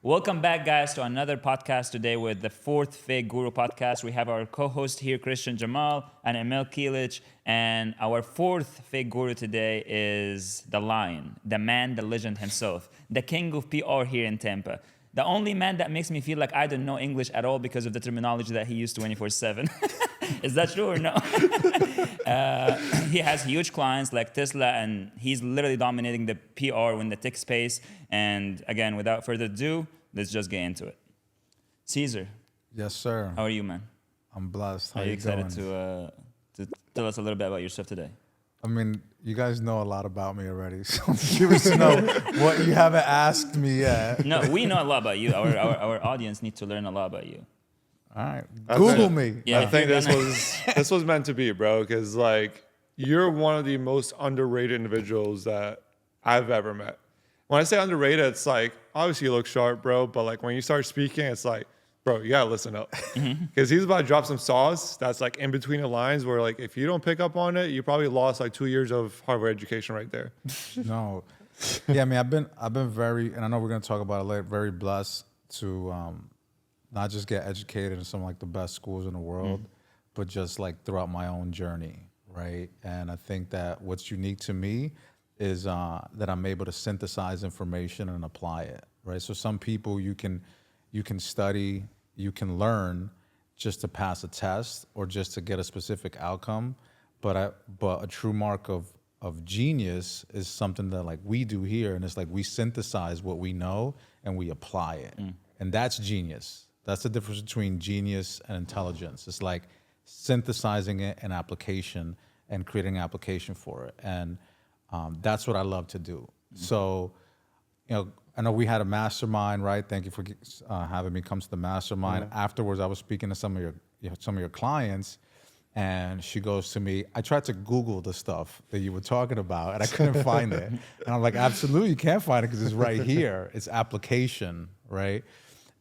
Welcome back, guys, to another podcast today with the Fourth Fig Guru podcast. We have our co-host here, Christian Jamal and Emil Kilic, and our fourth Fig Guru today is the Lion, the man, the legend himself, the king of PR here in Tampa. The only man that makes me feel like I don't know English at all because of the terminology that he used 24/7. Is that true or no? He has huge clients like Tesla, and he's literally dominating the PR in the tech space. And again, without further ado, let's just get into it. Caesar. Yes, sir. How are you, man? I'm blessed. Are you excited to tell us a little bit about yourself today? I mean, you guys know a lot about me already, so I'm curious to know what you haven't asked me yet. No, we know a lot about you. Our audience needs to learn a lot about you. All right, Google me. Yeah, I think this was meant to be, bro, because like you're one of the most underrated individuals that I've ever met. When I say underrated, it's like obviously you look sharp, bro, but like when you start speaking, it's like, bro, you gotta listen up, because he's about to drop some sauce that's like in between the lines where like if you don't pick up on it, you probably lost like 2 years of Harvard education right there. No, yeah, I mean, I've been very, and I know we're gonna talk about it later, very blessed to not just get educated in some like the best schools in the world, but just like throughout my own journey, right? And I think that what's unique to me is that I'm able to synthesize information and apply it, right? So some people you can study, you can learn just to pass a test or just to get a specific outcome, but a true mark of genius is something that like we do here, and it's like we synthesize what we know and we apply it, and that's genius. That's the difference between genius and intelligence. It's like synthesizing it in application and creating an application for it, and that's what I love to do. So, you know, I know we had a mastermind, right? Thank you for having me come to the mastermind. Afterwards, I was speaking to some of your clients, and she goes to me, I tried to Google the stuff that you were talking about, and I couldn't find it. And I'm like, absolutely, you can't find it because it's right here. It's application, right?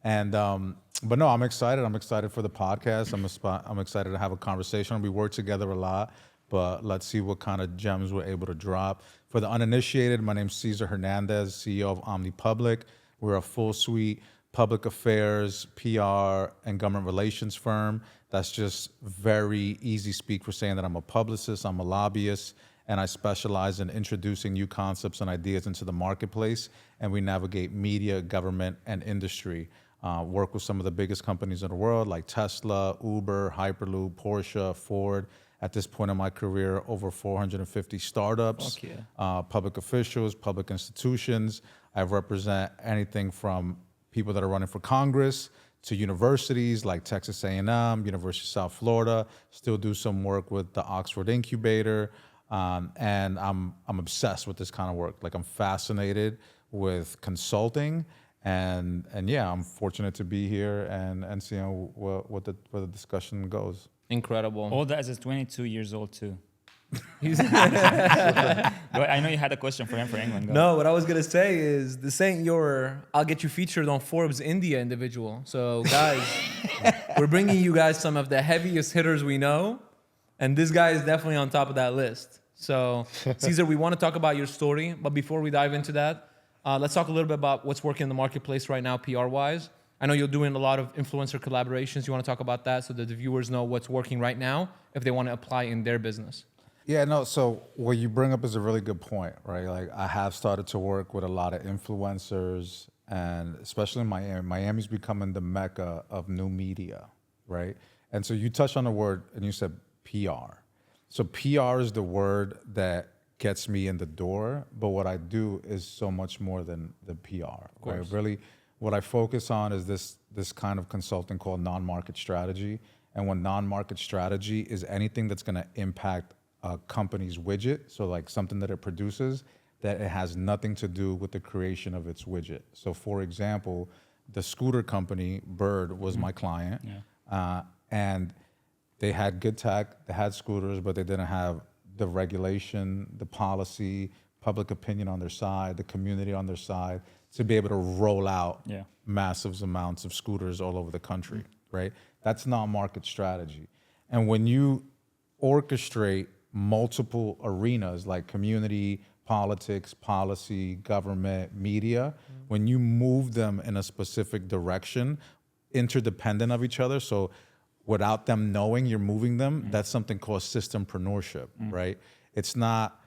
And but no, I'm excited. I'm excited for the podcast. I'm excited to have a conversation. We work together a lot, but let's see what kind of gems we're able to drop. For the uninitiated, my name's Cesar Hernandez, CEO of OmniPublic. We're a full suite public affairs, PR, and government relations firm. That's just very easy speak for saying that I'm a publicist, I'm a lobbyist, and I specialize in introducing new concepts and ideas into the marketplace, and we navigate media, government, and industry. Work with some of the biggest companies in the world like Tesla, Uber, Hyperloop, Porsche, Ford. At this point in my career, over 450 startups, public officials, public institutions. I represent anything from people that are running for Congress to universities like Texas A&M, University of South Florida. Still do some work with the Oxford Incubator, and I'm obsessed with this kind of work. Like I'm fascinated with consulting, and yeah, I'm fortunate to be here and see where the discussion goes. Incredible. All that is 22 years old too. I know you had a question for him for England. Go. No, what I was going to say is this ain't your I'll get you featured on Forbes India individual. So guys, we're bringing you guys some of the heaviest hitters we know. And this guy is definitely on top of that list. So Caesar, we want to talk about your story. But before we dive into that, let's talk a little bit about what's working in the marketplace right now, PR-wise. I know you're doing a lot of influencer collaborations. You want to talk about that so that the viewers know what's working right now if they want to apply in their business. Yeah, no, so what you bring up is a really good point, right? Like I have started to work with a lot of influencers, and especially in Miami. Miami's becoming the mecca of new media, right? And so you touched on the word and you said PR. So PR is the word that gets me in the door, but what I do is so much more than the PR, right? Really, what I focus on is this kind of consulting called non-market strategy. And what non-market strategy is anything that's going to impact a company's widget, so like something that it produces, that it has nothing to do with the creation of its widget. So for example, the scooter company, Bird, was my client. And they had good tech, they had scooters, but they didn't have the regulation, the policy, public opinion on their side, the community on their side, to be able to roll out massive amounts of scooters all over the country, right? That's not market strategy. And when you orchestrate multiple arenas like community, politics, policy, government, media, when you move them in a specific direction, interdependent of each other, so without them knowing you're moving them, that's something called systempreneurship, right? It's not,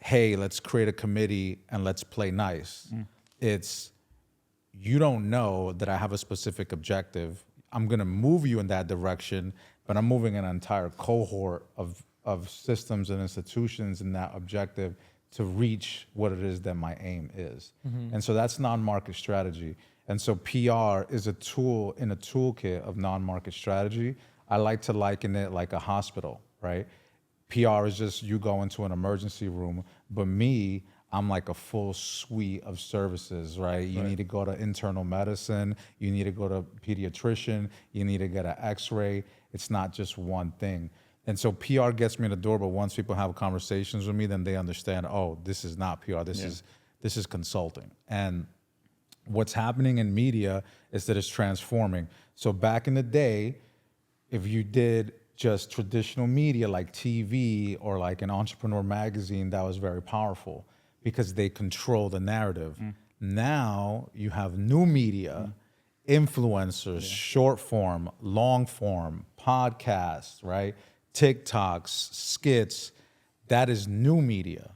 hey, let's create a committee and let's play nice. It's, you don't know that I have a specific objective. I'm gonna move you in that direction, but I'm moving an entire cohort of systems and institutions in that objective to reach what it is that my aim is. And so that's non-market strategy. And so PR is a tool in a toolkit of non-market strategy. I like to liken it like a hospital, right? PR is just you go into an emergency room, but me, I'm like a full suite of services, right? You need to go to internal medicine, you need to go to pediatrician, you need to get an x-ray. It's not just one thing. And so PR gets me in the door, but once people have conversations with me, then they understand, oh, this is not PR, this is consulting. And what's happening in media is that it's transforming. So back in the day, if you did just traditional media like TV or like an entrepreneur magazine, that was very powerful because they control the narrative. Now you have new media, influencers, short form, long form, podcasts, right? TikToks, skits, that is new media.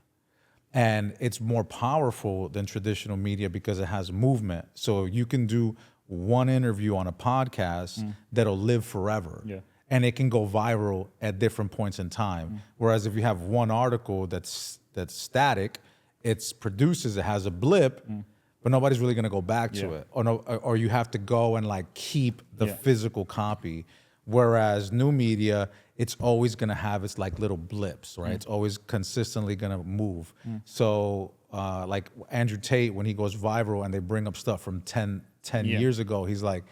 And it's more powerful than traditional media because it has movement. So you can do one interview on a podcast that'll live forever. And it can go viral at different points in time. Whereas if you have one article that's static, it produces, it has a blip, but nobody's really gonna go back to it. Or you have to go and like keep the physical copy. Whereas new media, it's always gonna have its like little blips, right? It's always consistently gonna move. So like Andrew Tate, when he goes viral and they bring up stuff from 10 years ago, he's like,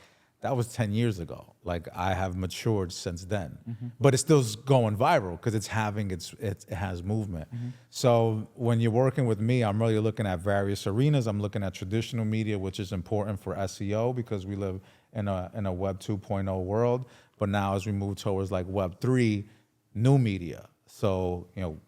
that was 10 years ago. Like I have matured since then, but it's still going viral because it's having it has movement. So when you're working with me, I'm really looking at various arenas. I'm looking at traditional media, which is important for SEO because we live in a Web 2.0 world. But now as we move towards like Web 3, new media. So, you know,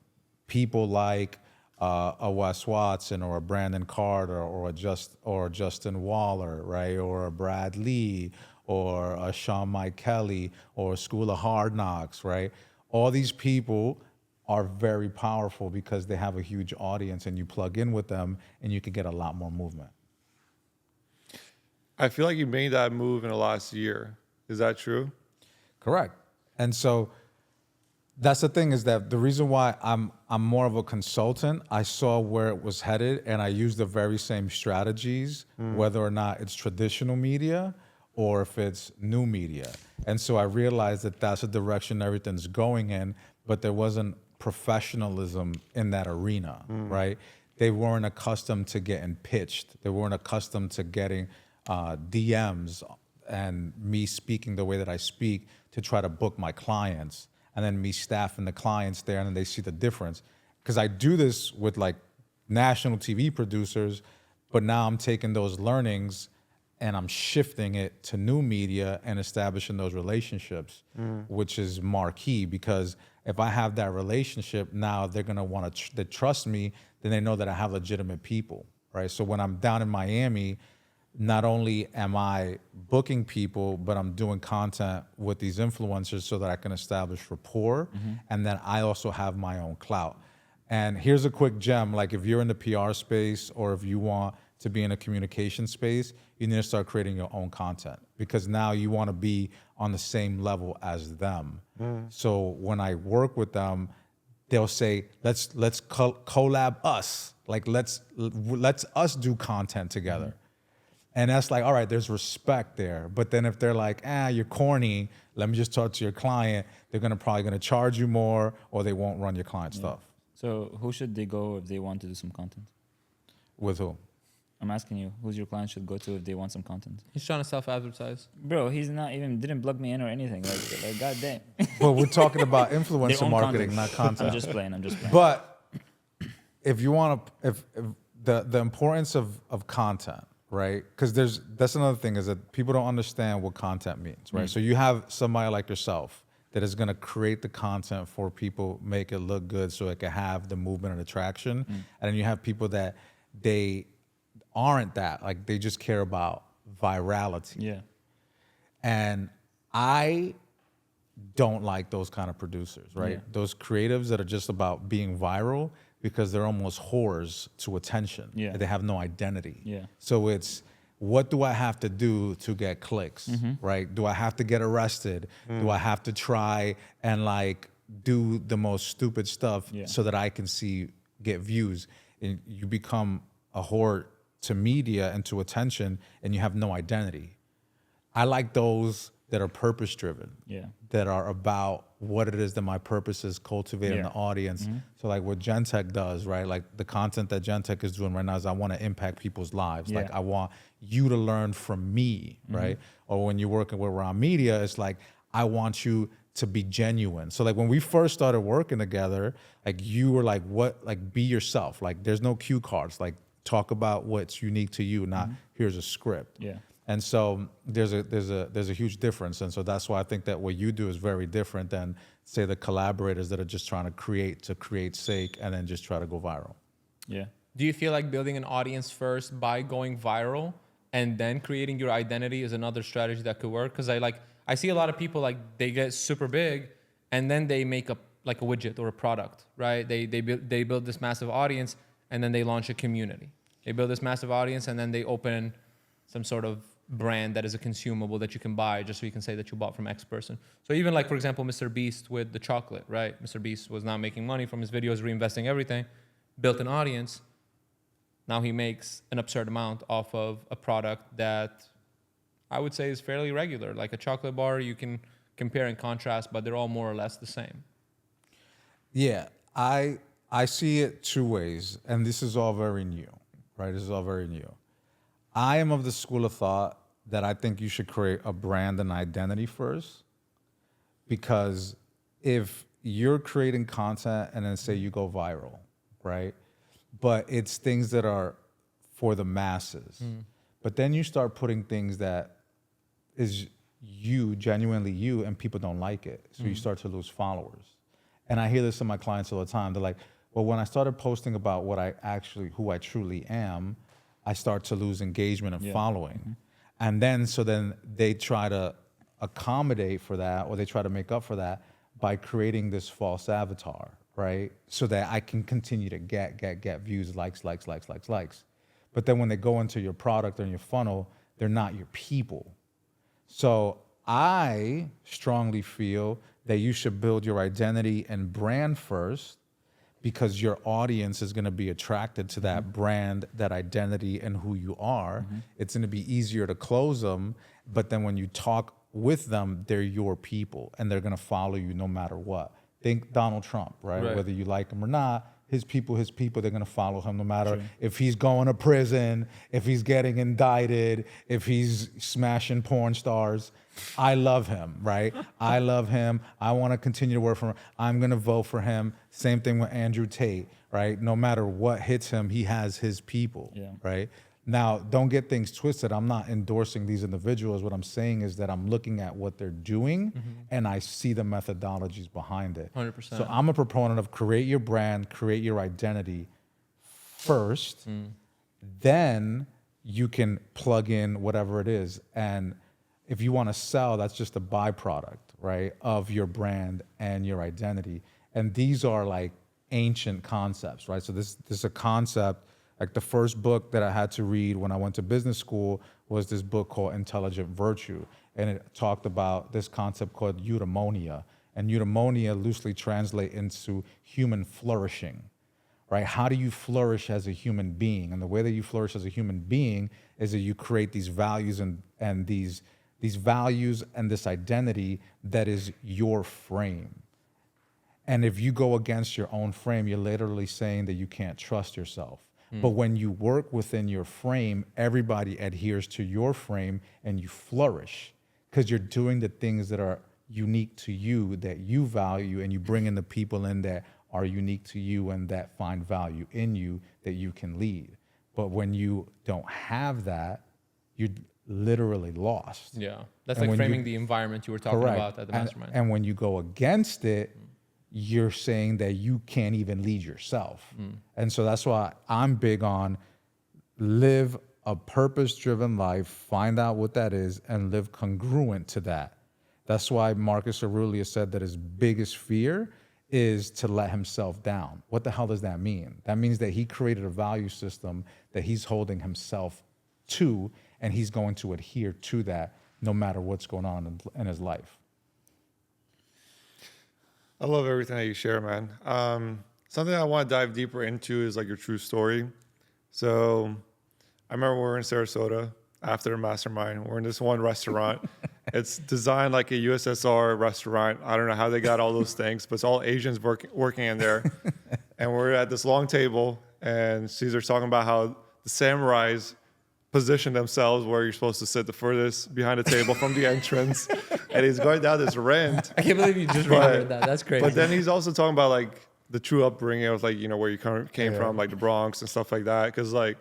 people like a Wes Watson or a Brandon Carter or a Justin Waller, right? Or a Brad Lee or a Sean Mike Kelly or School of Hard Knocks, right? All these people are very powerful because they have a huge audience and you plug in with them and you can get a lot more movement. I feel like you made that move in the last year. Is that true? Correct. And so that's the thing is that the reason why I'm more of a consultant, I saw where it was headed and I used the very same strategies, whether or not it's traditional media or if it's new media. And so I realized that that's the direction everything's going in, but there wasn't professionalism in that arena, right? They weren't accustomed to getting pitched. They weren't accustomed to getting DMs and me speaking the way that I speak to try to book my clients, and then me staffing the clients there, and then they see the difference. Because I do this with like national TV producers, but now I'm taking those learnings and I'm shifting it to new media and establishing those relationships, which is marquee. Because if I have that relationship, now they're gonna want to trust me, then they know that I have legitimate people, right? So when I'm down in Miami, not only am I booking people, but I'm doing content with these influencers so that I can establish rapport. And then I also have my own clout. And here's a quick gem. Like if you're in the PR space or if you want to be in a communication space, you need to start creating your own content because now you want to be on the same level as them. So when I work with them, they'll say, let's collab us. Like let's us do content together. And that's like, all right, there's respect there. But then if they're like, you're corny, let me just talk to your client, they're probably gonna charge you more or they won't run your client stuff. So who should they go if they want to do some content? With who? I'm asking you, who's your client should go to if they want some content? He's trying to self-advertise. Bro, he's not even, didn't plug me in or anything. Like goddamn. Well, we're talking about influencer Their own marketing, content. not content. I'm just playing. But if you want to, if the importance of content, right? Because that's another thing is that people don't understand what content means, right? So you have somebody like yourself that is going to create the content for people, make it look good so it can have the movement and attraction. And then you have people that they aren't that, like they just care about virality. Yeah. And I don't like those kind of producers, right? Yeah. Those creatives that are just about being viral because they're almost whores to attention. Yeah. They have no identity. Yeah. So it's, what do I have to do to get clicks, right? Do I have to get arrested? Do I have to try and like do the most stupid stuff so that I can get views? And you become a whore to media and to attention, and you have no identity. I like those that are purpose driven, that are about what it is that my purpose is, cultivating the audience. So like what Gentech does, right? Like the content that Gentech is doing right now is I want to impact people's lives. Like I want you to learn from me, right? Or when you're working with Raw Media, it's like, I want you to be genuine. So like when we first started working together, like you were like, what, like be yourself. Like there's no cue cards, like talk about what's unique to you, not here's a script. Yeah. And so there's a huge difference. And so that's why I think that what you do is very different than, say, the collaborators that are just trying to create sake and then just try to go viral. Yeah. Do you feel like building an audience first by going viral and then creating your identity is another strategy that could work? Because I see a lot of people, like they get super big and then they make a widget or a product, right? They build this massive audience and then they launch a community. They build this massive audience and then they open some sort of brand that is a consumable that you can buy just so you can say that you bought from X person. So even like, for example, Mr. Beast with the chocolate, right? Mr. Beast was not making money from his videos, reinvesting everything, built an audience. Now he makes an absurd amount off of a product that I would say is fairly regular. Like a chocolate bar, you can compare and contrast, but they're all more or less the same. Yeah, I see it two ways, and this is all very new, right? This is all very new. I am of the school of thought that I think you should create a brand and identity first, because if you're creating content and then say you go viral, right? But it's things that are for the masses. But then you start putting things that is you, genuinely you, and people don't like it. So you start to lose followers. And I hear this from my clients all the time. They're like, well, when I started posting about who I truly am, I start to lose engagement and following. And then they try to accommodate for that, or they try to make up for that by creating this false avatar, right? So that I can continue to get views, likes. But then when they go into your product or your funnel, they're not your people. So I strongly feel that you should build your identity and brand first, because your audience is going to be attracted to that brand, that identity, and who you are. It's going to be easier to close them, but then when you talk with them, they're your people, and they're going to follow you no matter what. Think Donald Trump, right? Whether you like him or not, his people, they're going to follow him no matter if he's going to prison, if he's getting indicted, if he's smashing porn stars. I love him, right? I love him. I want to continue to work for him. I'm going to vote for him. Same thing with Andrew Tate, right? No matter what hits him, he has his people, right? Now, don't get things twisted. I'm not endorsing these individuals. What I'm saying is that I'm looking at what they're doing and I see the methodologies behind it. 100%. So I'm a proponent of create your brand, create your identity first, then you can plug in whatever it is. And if you want to sell, that's just a byproduct, right, of your brand and your identity. And these are like ancient concepts, right? So this is a concept. Like the first book that I had to read when I went to business school was this book called Intelligent Virtue. And it talked about this concept called eudaimonia. And eudaimonia loosely translates into human flourishing, right? How do you flourish as a human being? And the way that you flourish as a human being is that you create these values and these values and this identity that is your frame. And if you go against your own frame, you're literally saying that you can't trust yourself. But when you work within your frame, everybody adheres to your frame and you flourish because you're doing the things that are unique to you, that you value, and you bring in the people in that are unique to you and that find value in you that you can lead. But when you don't have that, literally lost. Yeah. That's And like when framing you- the environment you were talking about at the And- mastermind. And when you go against it, you're saying that you can't even lead yourself. And so that's why I'm big on live a purpose-driven life, find out what that is, and live congruent to that. That's why Marcus Aurelius said that his biggest fear is to let himself down. What the hell does that mean? That means that he created a value system that he's holding himself to, and he's going to adhere to that no matter what's going on in his life. I love everything that you share, man. Something I want to dive deeper into is like your true story. So I remember we were in Sarasota after the mastermind. We're in this one restaurant. It's designed like a USSR restaurant. I don't know how they got all those things, but it's all Asians working in there. And we're at this long table, and Caesar's talking about how the samurais position themselves where you're supposed to sit the furthest behind the table from the entrance. And he's going down this rant. I can't believe you just remembered that. That's crazy. But then he's also talking about like the true upbringing of like, you know, where you came from, like the Bronx and stuff like that. Because like,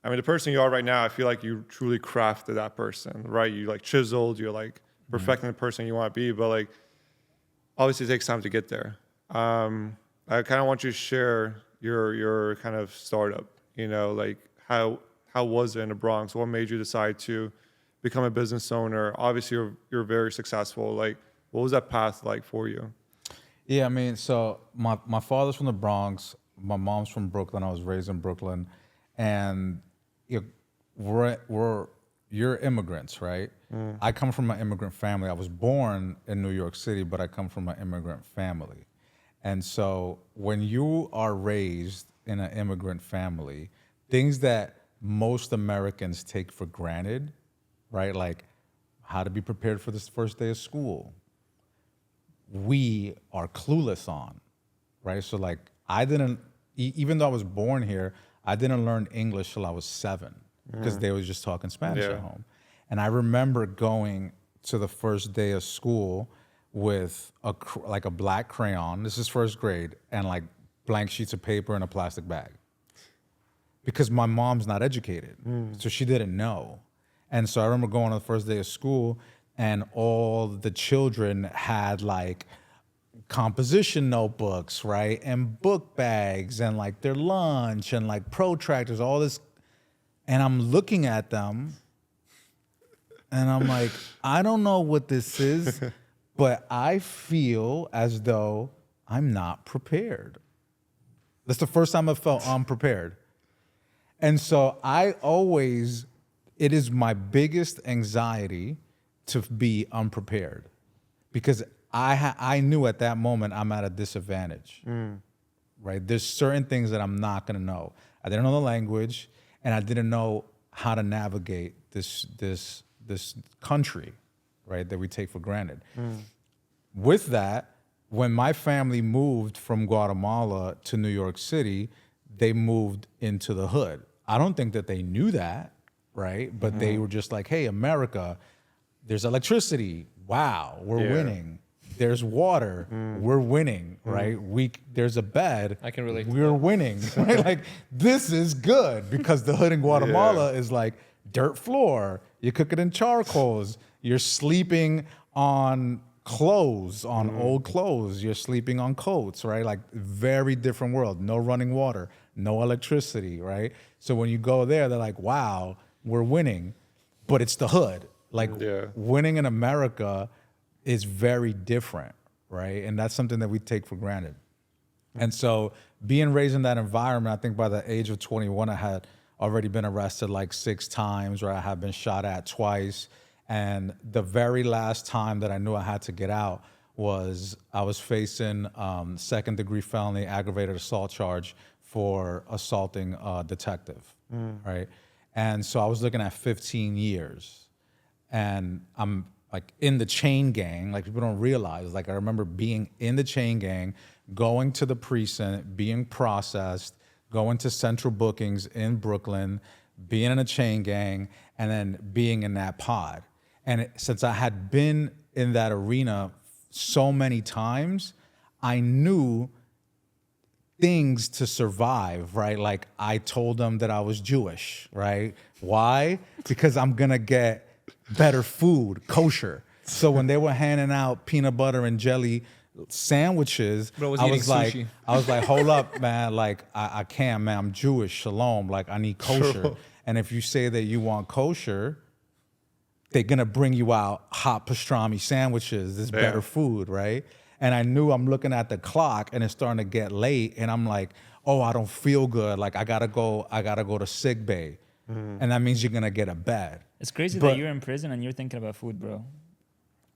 I mean, the person you are right now, I feel like you truly crafted that person, right? You like chiseled, you're like perfecting the person you want to be. But like, obviously it takes time to get there. I kind of want you to share your kind of startup, you know, like how was it in the Bronx? What made you decide to become a business owner? Obviously you're very successful. Like, what was that path like for you? Yeah, I mean, so my father's from the Bronx. My mom's from Brooklyn. I was raised in Brooklyn. And you're immigrants, right? I come from an immigrant family. I was born in New York City, but I come from an immigrant family. And so when you are raised in an immigrant family, things that most Americans take for granted, right? Like how to be prepared for this first day of school, we are clueless on, right? So like even though I was born here, I didn't learn English till I was 7 because they was just talking Spanish at home. And I remember going to the first day of school with a black crayon, this is first grade, and like blank sheets of paper in a plastic bag. Because my mom's not educated, so she didn't know. And so I remember going on the first day of school, and all the children had like composition notebooks, right? And book bags and like their lunch and like protractors, all this. And I'm looking at them and I'm like, I don't know what this is, but I feel as though I'm not prepared. That's the first time I felt unprepared. And so it is my biggest anxiety to be unprepared because I knew at that moment I'm at a disadvantage, right? There's certain things that I'm not gonna know. I didn't know the language, and I didn't know how to navigate this country, right, that we take for granted. With that, when my family moved from Guatemala to New York City, they moved into the hood. I don't think that they knew that, right? But they were just like, hey, America, there's electricity. Wow, we're winning. There's water. We're winning, right? There's a bed. I can relate to We're winning, right? Like, this is good because the hood in Guatemala is like dirt floor. You cook it in charcoals. You're sleeping on clothes, on old clothes. You're sleeping on coats, right? Like, very different world. No running water, no electricity, right? So when you go there, they're like, wow, we're winning, but it's the hood. Like, winning in America is very different, right? And that's something that we take for granted. And so being raised in that environment, I think by the age of 21, I had already been arrested like 6 times, or I had been shot at twice. And the very last time that I knew I had to get out was I was facing second-degree felony aggravated assault charge for assaulting a detective, right? And so I was looking at 15 years. And I'm like in the chain gang, like people don't realize, like I remember being in the chain gang, going to the precinct, being processed, going to central bookings in Brooklyn, being in a chain gang, and then being in that pod. And since I had been in that arena so many times, I knew things to survive, right? Like I told them that I was Jewish, right? Why? Because I'm gonna get better food, kosher. So when they were handing out peanut butter and jelly sandwiches, Bro was I eating was like, sushi. hold up, man. Like I can't, man. I'm Jewish. Shalom. Like I need kosher. True. And if you say that you want kosher, they're gonna bring you out hot pastrami sandwiches. This Yeah. better food, right? And I knew I'm looking at the clock and it's starting to get late, and I'm like, oh, I don't feel good. Like I gotta go to sick bay, and that means you're gonna get a bed. It's crazy But- that you're in prison and you're thinking about food, bro.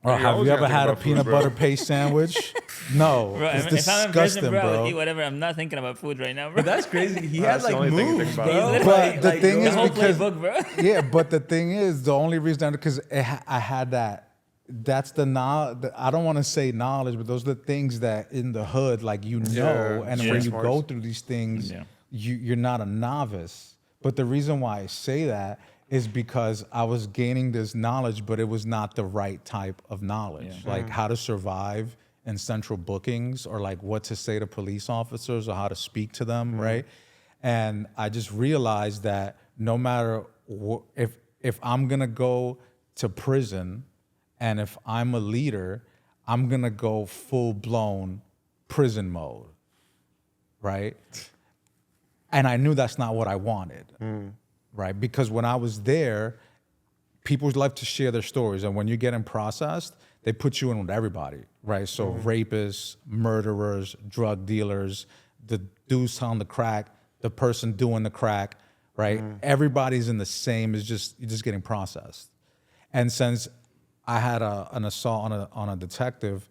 Bro, You're have always you ever gonna think had a about food, peanut bro. butter paste sandwich? No, Bro, it's if I'm in disgusting, prison, bro, I'll bro. eat whatever. I'm not thinking about food right now, bro. But that's crazy. He had That's the like only thing you moves, think bro. about. But the thing the is whole because playbook, bro. yeah, but the thing is, the only reason because I had that. That's the knowledge. I don't want to say knowledge, but those are the things that in the hood, like you know, Yeah, and yeah. when you Smarts. go through these things, Yeah. you're not a novice. But the reason why I say that is because I was gaining this knowledge, but it was not the right type of knowledge, Yeah. like how to survive in central bookings, or like what to say to police officers, or how to speak to them, right? And I just realized that no matter if I'm gonna go to prison, and if I'm a leader, I'm gonna go full blown prison mode, right? And I knew that's not what I wanted, right? Because when I was there, people love to share their stories, and when you're getting processed, they put you in with everybody, right? So rapists, murderers, drug dealers, the dude selling the crack, the person doing the crack, right? Everybody's in the same. It's just you're just getting processed. And since I had an assault on a detective,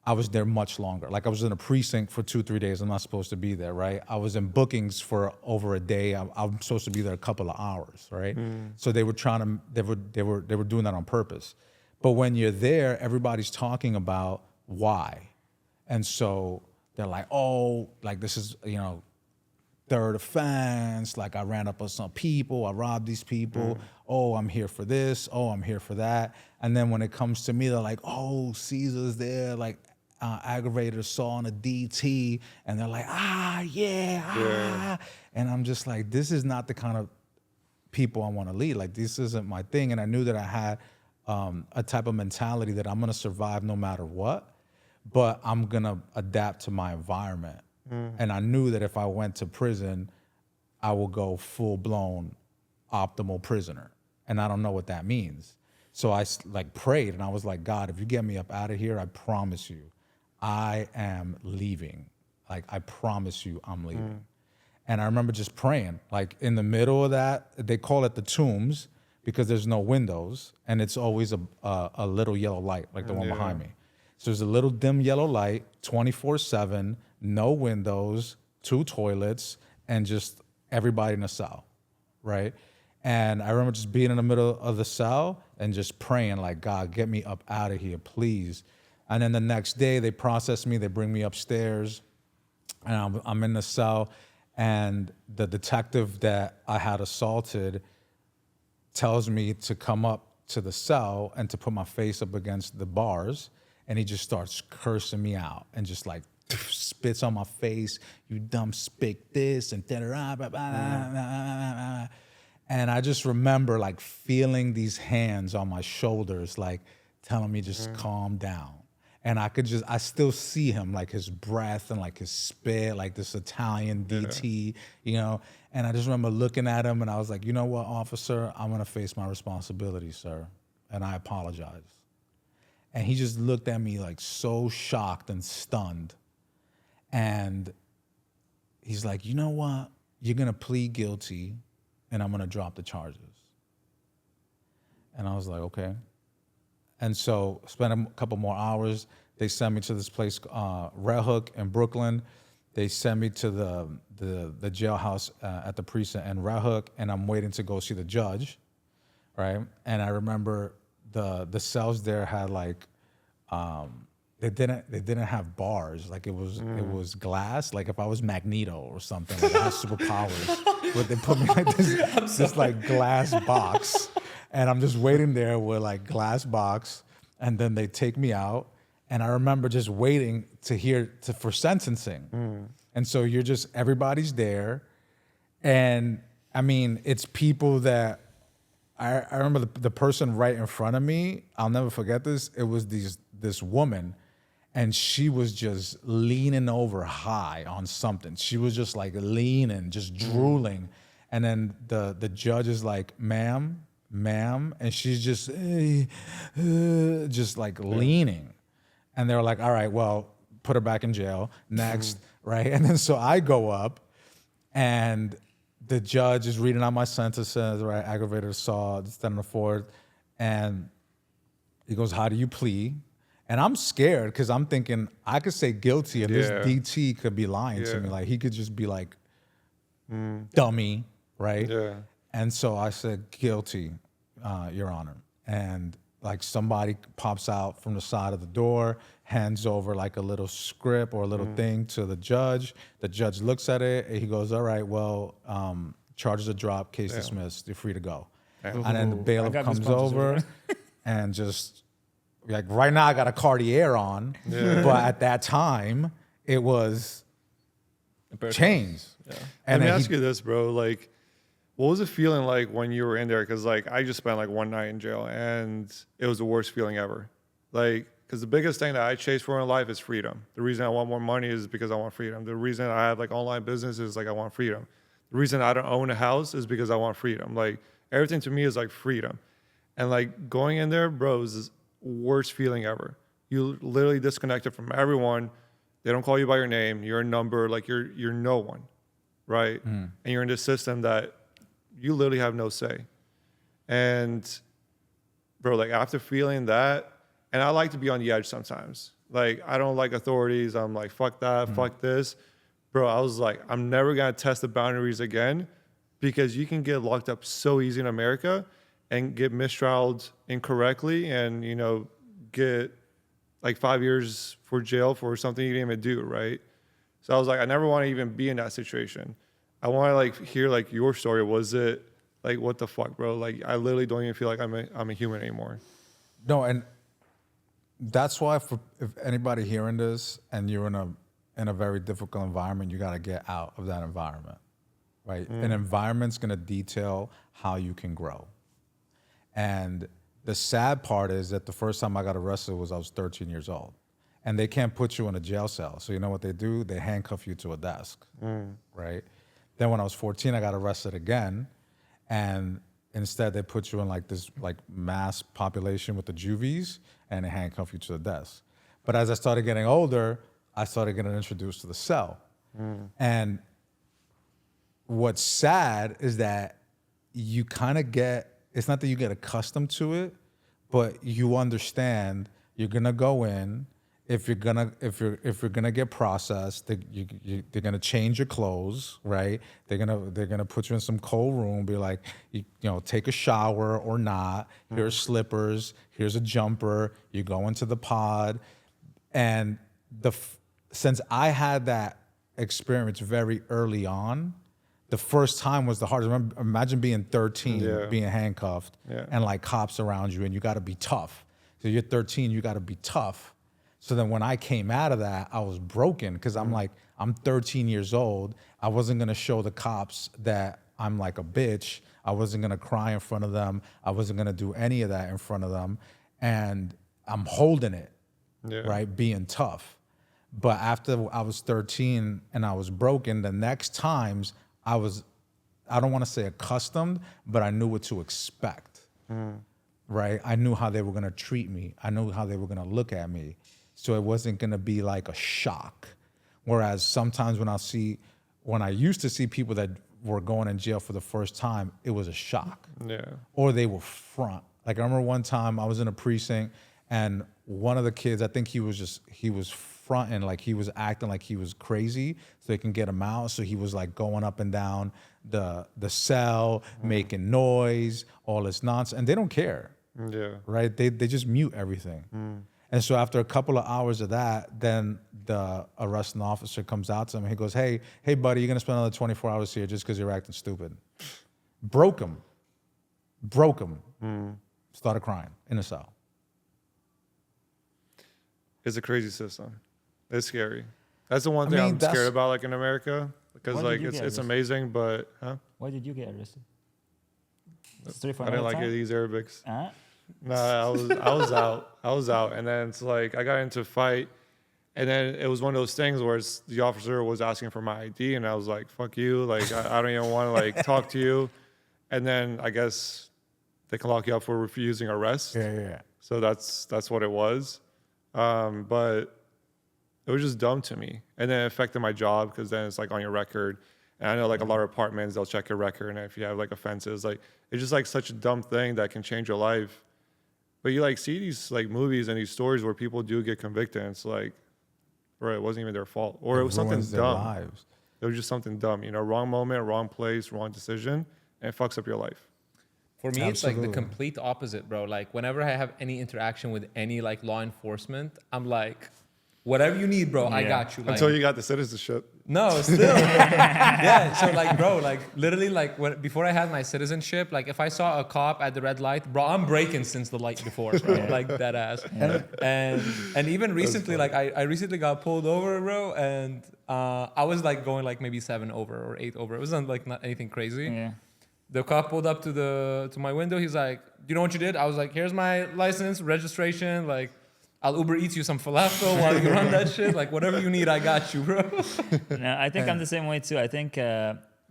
I was there much longer. Like I was in a precinct for 2-3 days. I'm not supposed to be there, right? I was in bookings for over a day. I'm supposed to be there a couple of hours, right? So they were they were doing that on purpose. But when you're there, everybody's talking about why, and so they're like, oh, like this is third offense, like I ran up on some people, I robbed these people, oh, I'm here for this, oh, I'm here for that. And then when it comes to me, they're like, oh, Caesar's there, like aggravated assault on a DT, and they're like, yeah. And I'm just like, this is not the kind of people I want to lead. Like, this isn't my thing. And I knew that I had a type of mentality that I'm going to survive no matter what, but I'm going to adapt to my environment. And I knew that if I went to prison, I will go full-blown optimal prisoner. And I don't know what that means. So I like prayed, and I was like, God, if you get me up out of here, I promise you, I am leaving. Like, I promise you I'm leaving. And I remember just praying, like in the middle of that, they call it the tombs because there's no windows, and it's always a little yellow light, like the one behind me. So there's a little dim yellow light, 24/7, no windows, 2 toilets, and just everybody in a cell, right? And I remember just being in the middle of the cell and just praying, like, God, get me up out of here, please. And then the next day, they process me, they bring me upstairs, and I'm in the cell, and the detective that I had assaulted tells me to come up to the cell and to put my face up against the bars, and he just starts cursing me out and just like spits on my face, you dumb spick this, and da-da-da-da-da-da-da-da-da. And I just remember like feeling these hands on my shoulders, like telling me just calm down. And I still see him, like his breath and like his spit, like this Italian DT, And I just remember looking at him, and I was like, you know what, officer, I'm gonna face my responsibility, sir. And I apologize. And he just looked at me like so shocked and stunned. And he's like, you know what, you're gonna plead guilty, and I'm gonna drop the charges. And I was like, okay. And so spent a couple more hours. They sent me to this place, Red Hook in Brooklyn. They sent me to the jailhouse at the precinct in Red Hook, and I'm waiting to go see the judge, right? And I remember the cells there had like, they didn't have bars. Like it was glass. Like if I was Magneto or something, like I had superpowers, but they put me like this like glass box. And I'm just waiting there with like glass box, and then they take me out. And I remember just waiting to hear for sentencing. And so everybody's there. And I mean, it's people that I remember the person right in front of me. I'll never forget this. It was this woman, and she was just leaning over high on something. She was just like leaning, just drooling. And then the judge is like, ma'am, and she's just like leaning. And they're like, all right, well, put her back in jail. Next, right? And then so I go up, and the judge is reading out my sentences, right? Aggravated assault, this, that, and the fourth. And he goes, how do you plead? And I'm scared because I'm thinking I could say guilty and this DT could be lying to me. Like, he could just be like, dummy, right? Yeah. And so I said, guilty, Your Honor. And like somebody pops out from the side of the door, hands over like a little script or a little thing to the judge. The judge looks at it and he goes, all right, well, charges are dropped, case dismissed, you're free to go. And then the bailiff comes over and just like, right now I got a Cartier on, but at that time it was chains. Yeah. And Let me ask you this, bro. Like, what was it feeling like when you were in there? Because like I just spent like one night in jail, and it was the worst feeling ever. Like, because the biggest thing that I chase for in life is freedom. The reason I want more money is because I want freedom. The reason I have like online business is like I want freedom. The reason I don't own a house is because I want freedom. Like, everything to me is like freedom. And like going in there, bro, is the worst feeling ever. You literally disconnected from everyone. They don't call you by your name. You're a number. Like you're no one, right? And you're in this system that you literally have no say. And bro, like after feeling that, and I like to be on the edge sometimes. Like, I don't like authorities. I'm like, fuck that, fuck this. Bro, I was like, I'm never gonna test the boundaries again, because you can get locked up so easy in America and get mistrialed incorrectly and, you know, get like 5 years for jail for something you didn't even do, right? So I was like, I never want to even be in that situation. I want to like hear like your story. Was it like, what the fuck, bro? Like, I literally don't even feel like I'm a human anymore. No, and that's why if anybody hearing this and you're in a very difficult environment, you got to get out of that environment, right? An environment's going to detail how you can grow. And the sad part is that the first time I got arrested was I was 13 years old. And they can't put you in a jail cell. So you know what they do? They handcuff you to a desk, right? Then when I was 14, I got arrested again. And instead they put you in like this like mass population with the juvies, and they handcuff you to the desk. But as I started getting older, I started getting introduced to the cell. And what's sad is that you kind of it's not that you get accustomed to it, but you understand you're gonna go in. If you're gonna get processed, they're gonna change your clothes, right? They're gonna put you in some cold room, be like, you know, take a shower or not. Here's slippers. Here's a jumper. You go into the pod, and since I had that experience very early on, the first time was the hardest. Imagine being 13, being handcuffed, and like cops around you, and you got to be tough. So you're 13, you got to be tough. So then when I came out of that, I was broken, because I'm like, I'm 13 years old. I wasn't going to show the cops that I'm like a bitch. I wasn't going to cry in front of them. I wasn't going to do any of that in front of them. And I'm holding it, right? Being tough. But after I was 13 and I was broken, the next times I don't want to say accustomed, but I knew what to expect, right? I knew how they were going to treat me. I knew how they were going to look at me. So it wasn't going to be like a shock. Whereas sometimes when I used to see people that were going in jail for the first time, it was a shock. Or they were front. Like, I remember one time I was in a precinct, and one of the kids, I think he was fronting, like he was acting like he was crazy so they can get him out. So he was like going up and down the cell, making noise, all this nonsense. And they don't care, right? They just mute everything. And so after a couple of hours of that, then the arresting officer comes out to him. And he goes, hey, buddy, you're going to spend another 24 hours here just because you're acting stupid. Broke him. Started crying in the cell. It's a crazy system. It's scary. That's the one I thing mean, I'm that's- scared about, like in America, because Why did like you it's get arrested? amazing, but Why did you get arrested? Story for I didn't another like time? these Arabics. Huh? No, I was out, and then it's like I got into a fight, and then it was one of those things where the officer was asking for my ID, and I was like, "Fuck you!" Like I don't even want to like talk to you, and then I guess they can lock you up for refusing arrest. Yeah. So that's what it was, but it was just dumb to me, and then it affected my job because then it's like on your record, and I know like a lot of apartments they'll check your record, and if you have like offenses, like it's just like such a dumb thing that can change your life. But you like see these like movies and these stories where people do get convicted, and it's like, bro, it wasn't even their fault, or it was something ruins their dumb. lives. It was just something dumb, wrong moment, wrong place, wrong decision, and it fucks up your life. For me, it's like the Absolutely. complete opposite, bro. Like whenever I have any interaction with any like law enforcement, I'm like, whatever you need, bro, I Yeah. got you. Like, Until you got the citizenship. no, still. Yeah. So like, bro, like literally, like before I had my citizenship, like if I saw a cop at the red light, bro, I'm braking since the light before, bro. Like that ass. And even recently, like I recently got pulled over, bro, and I was like going like maybe 7 over or 8 over. It wasn't like not anything crazy. Yeah. The cop pulled up to my window. He's like, "You know what you did?" I was like, "Here's my license, registration. Like, I'll Uber eat you some falafel while you run that shit. Like, whatever you need, I got you, bro." No, I think I'm the same way too. I think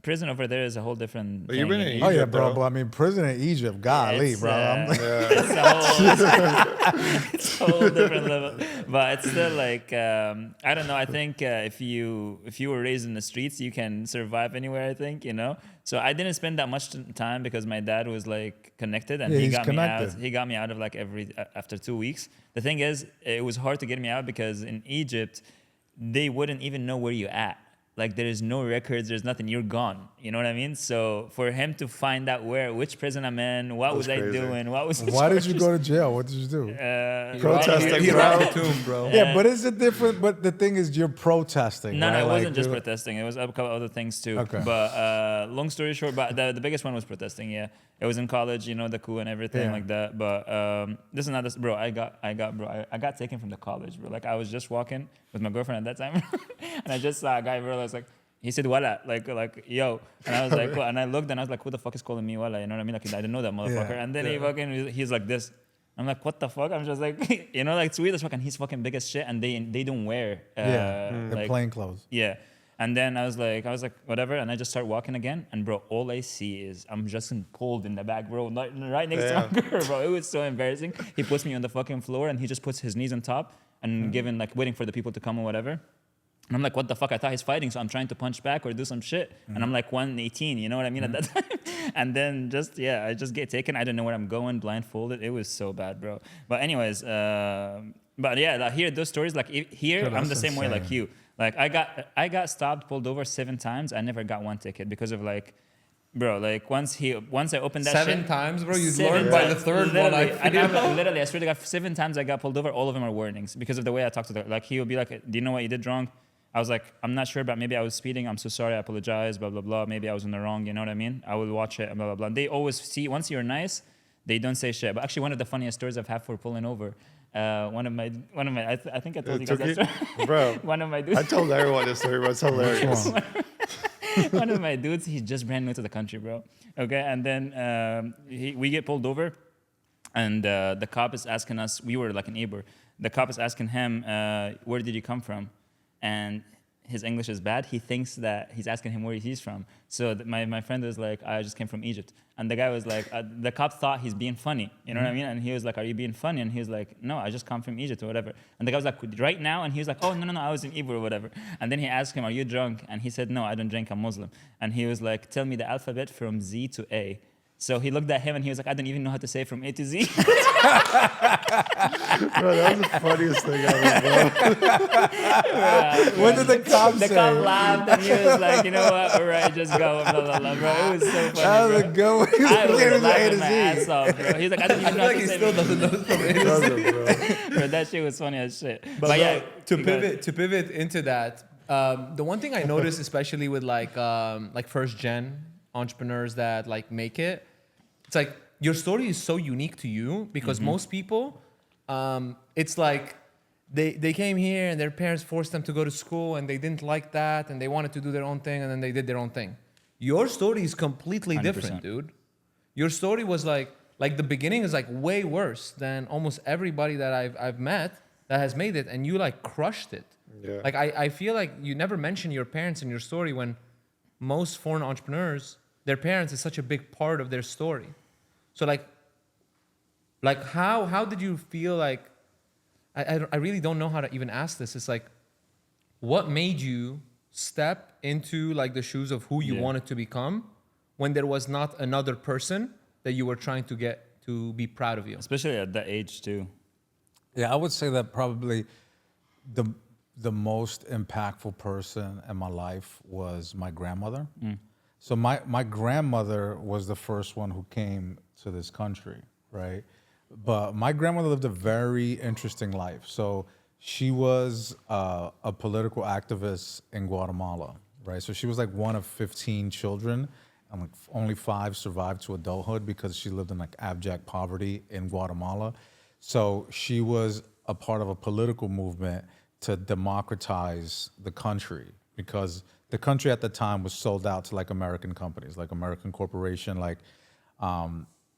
prison over there is a whole different But thing. you've been in Oh yeah, Egypt, bro. though. But I mean, prison in Egypt, golly, It's, bro. I'm like, it's a whole, it's a whole different level. But it's still like I don't know. I think if you were raised in the streets, you can survive anywhere. I think So I didn't spend that much time because my dad was like connected, and Yeah, he he's got me out. connected. He got me out of like after 2 weeks. The thing is, it was hard to get me out because in Egypt, they wouldn't even know where you're at. Like there is no records, there's nothing. You're gone. You know what I mean? So for him to find out which prison I'm in, what was I crazy. doing, what was the why did you charges? go to jail? What did you do? Protesting, He bro. robbed the tomb, bro. Yeah, but it's a different. But the thing is, you're protesting. No, right? it Like, wasn't just you're- protesting. It was a couple other things too. Okay. But long story short, but the biggest one was protesting. Yeah, it was in college, the coup and everything Yeah. like that. But this is not this, bro. I got taken from the college, bro. Like I was just walking with my girlfriend at that time, and I just saw a guy, bro. I was like. He said, "Wala," like yo, and I was like, "What?" And I looked and I was like, "Who the fuck is calling me Wala?" You know what I mean? Like I didn't know that motherfucker. Yeah. And then he's like this. I'm like, "What the fuck?" I'm just like, like it's weird as fuck. And he's fucking big as shit, and they don't wear the like, plain clothes. yeah. And then I was like, whatever. And I just start walking again. And bro, all I see is I'm just pulled in the back, bro, right next to my girl, bro. It was so embarrassing. He puts me on the fucking floor and he just puts his knees on top and waiting for the people to come or whatever. And I'm like, what the fuck? I thought he's fighting, so I'm trying to punch back or do some shit. And I'm like 118, you know what I mean, at that time? And then I just get taken. I don't know where I'm going, blindfolded. It was so bad, bro. But anyways, but yeah, like, here, those stories, like here, Dude, I'm the that's same way like insane. you. Like I got stopped, pulled over 7 times. I never got 1 ticket because of like, bro, like once I opened that 7 shit, times, bro. You 7 learned by the times. third one. Literally, I literally, I swear to God, 7 times I got pulled over. All of them are warnings because of the way I talked to them. Like he would be like, "Do you know what you did wrong?" I was like, "I'm not sure, but maybe I was speeding. I'm so sorry. I apologize. Blah blah blah. Maybe I was in the wrong. You know what I mean? I will watch it. Blah blah blah." And they always see once you're nice, they don't say shit. But actually, one of the funniest stories I've had for pulling over. One of my, I think I told you guys that story. Bro, One of my dudes. I told everyone this story, bro. It's hilarious. One of my dudes, he's just brand new to the country, bro. Okay, and then we get pulled over, and the cop is asking us. We were like an Uber. The cop is asking him, "Where did you come from?" And his English is bad. He thinks that he's asking him where he's from. So my friend was like, "I just came from Egypt." And the guy was like, the cop thought he's being funny. You know what I mean? And he was like, "Are you being funny?" And he was like, "No, I just come from Egypt or whatever." And the guy was like, "Right now?" And he was like, "Oh, no, I was in Uber or whatever." And then he asked him, "Are you drunk?" And he said, "No, I don't drink. I'm Muslim." And he was like, "Tell me the alphabet from Z to A." So he looked at him and he was like, "I don't even know how to say from A to Z." Bro, that was the funniest thing ever, bro. What did the cop say? The cop laughed and he was like, "You know what? All right, just go." Blah, blah, blah, bro. It was so funny, That was a bro. good one. He was I was getting his A laughing to my Z. ass off, bro. He's like, "I don't I even feel know how like to he say still from doesn't know from A to Z. Doesn't, bro. Bro, that shit was funny as shit. But yeah, to you got- pivot into that, the one thing I noticed, especially with like first gen entrepreneurs that like make it, it's like your story is so unique to you because most people, it's like they came here and their parents forced them to go to school and they didn't like that and they wanted to do their own thing and then they did their own thing. Your story is completely 100%. different, dude. Your story was like the beginning is like way worse than almost everybody that I've met that has made it, and you like crushed it. Yeah. Like I feel like you never mention your parents in your story when most foreign entrepreneurs, their parents is such a big part of their story. So like how did you feel like I really don't know how to even ask this. It's like, what made you step into like the shoes of who you Yeah. wanted to become when there was not another person that you were trying to get to be proud of you? Especially at that age too. Yeah, I would say that probably the most impactful person in my life was my grandmother. So my grandmother was the first one who came to this country, right? But my grandmother lived a very interesting life. So she was a political activist in Guatemala, right? So she was like one of 15 children, and like only 5 survived to adulthood because she lived in like abject poverty in Guatemala. So she was a part of a political movement to democratize the country, because the country at the time was sold out to like American companies, like American Corporation, like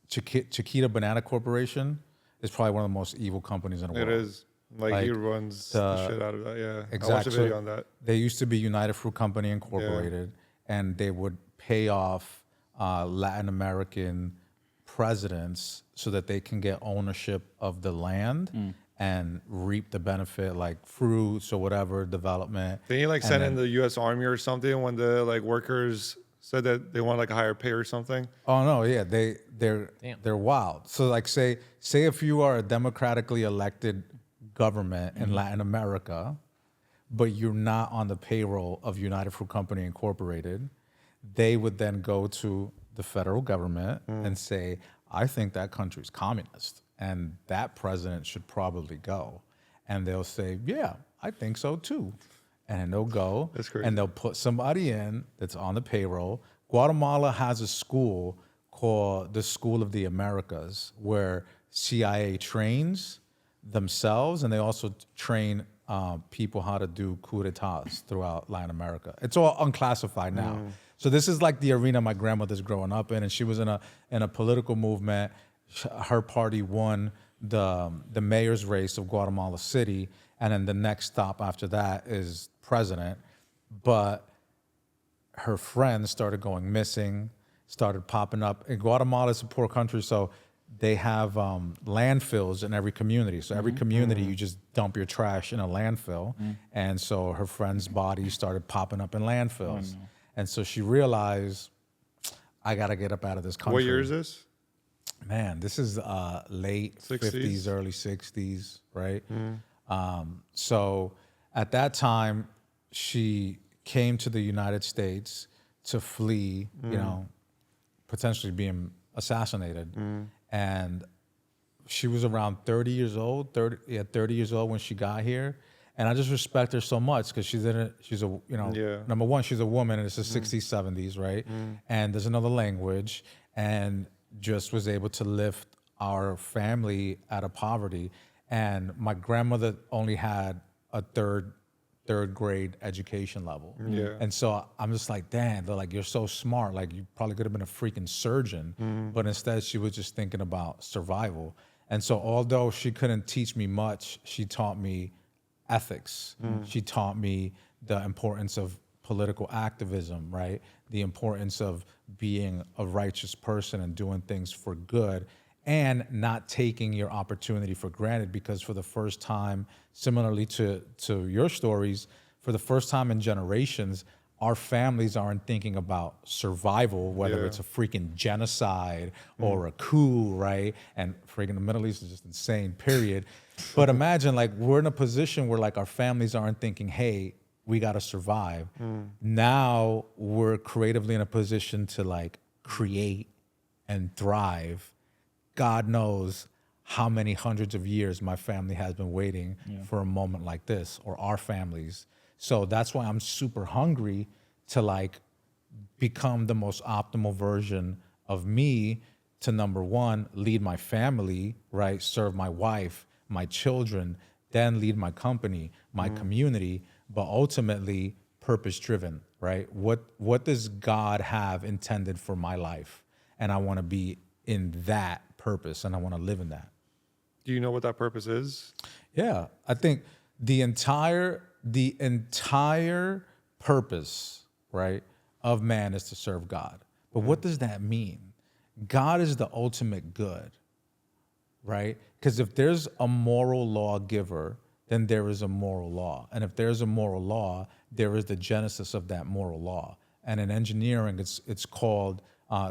Chiquita Banana Corporation is probably one of the most evil companies in the world. It is. Like, he Like, runs the shit out of that. Yeah. I watched a Exactly. video on that. They used to be United Fruit Company Incorporated, and they would pay off Latin American presidents so that they can get ownership of the land and reap the benefit, like fruits or whatever development. Didn't he like And send then- in the U.S. Army or something when the like workers said that they want like a higher pay or something? Oh no, yeah, they're Damn. wild. So like say if you are a democratically elected government in Latin America, but you're not on the payroll of United Fruit Company Incorporated, they would then go to the federal government and say, I think that country's communist and that president should probably go. And they'll say, yeah, I think so too. And they'll go That's crazy. and they'll put somebody in that's on the payroll. Guatemala has a school called the School of the Americas where CIA trains themselves, and they also train people how to do coup d'etats throughout Latin America. It's all unclassified now. So this is like the arena my grandmother's growing up in, and she was in a political movement. Her party won the mayor's race of Guatemala City, and then the next stop after that is president. But her friends started going missing, started popping up. And Guatemala is a poor country, so they have landfills in every community. So every community, you just dump your trash in a landfill. And so her friend's bodies started popping up in landfills. And so she realized, I got to get up out of this country. What year is this? Man, this is late 60s? 50s, early 60s, right? So at that time, she came to the United States to flee, you know, potentially being assassinated. And she was around 30 years old, 30 years old when she got here. And I just respect her so much because she's a, you know, Yeah. number one, she's a woman and it's the 60s, 70s, right? And there's another language, and just was able to lift our family out of poverty. And my grandmother only had a third grade education level. Yeah. And so I'm just like, damn, they're like, you're so smart. Like, you probably could have been a freaking surgeon. But instead, she was just thinking about survival. And so although she couldn't teach me much, she taught me ethics. She taught me the importance of political activism, right? The importance of being a righteous person and doing things for good, and not taking your opportunity for granted, because for the first time, similarly to your stories, for the first time in generations, our families aren't thinking about survival, whether Yeah. it's a freaking genocide or a coup, right? And freaking the Middle East is just insane, period. But imagine, like, we're in a position where like our families aren't thinking, hey, we got to survive. Now we're creatively in a position to like create and thrive. God knows how many hundreds of years my family has been waiting for a moment like this, or our families. So that's why I'm super hungry to like become the most optimal version of me, to number one, lead my family, right? Serve my wife, my children, then lead my company, my community, but ultimately purpose-driven, right? What does God have intended for my life? And I want to be in that purpose, and I want to live in that. Do you know what that purpose is? Yeah, I think the entire purpose, right, of man is to serve God. But what does that mean? God is the ultimate good, right? Because if there's a moral lawgiver, then there is a moral law. And if there's a moral law, there is the genesis of that moral law. And in engineering, it's called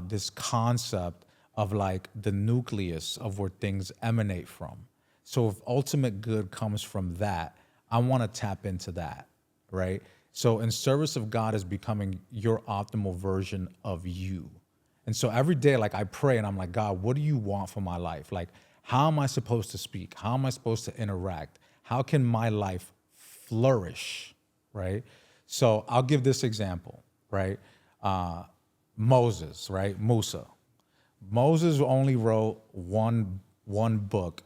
this concept of like the nucleus of where things emanate from. So if ultimate good comes from that, I want to tap into that, right? So in service of God is becoming your optimal version of you. And so every day, like I pray and I'm like, God, what do you want for my life? Like, how am I supposed to speak? How am I supposed to interact? How can my life flourish, right? So I'll give this example, right? Moses, right? Musa. Moses only wrote one book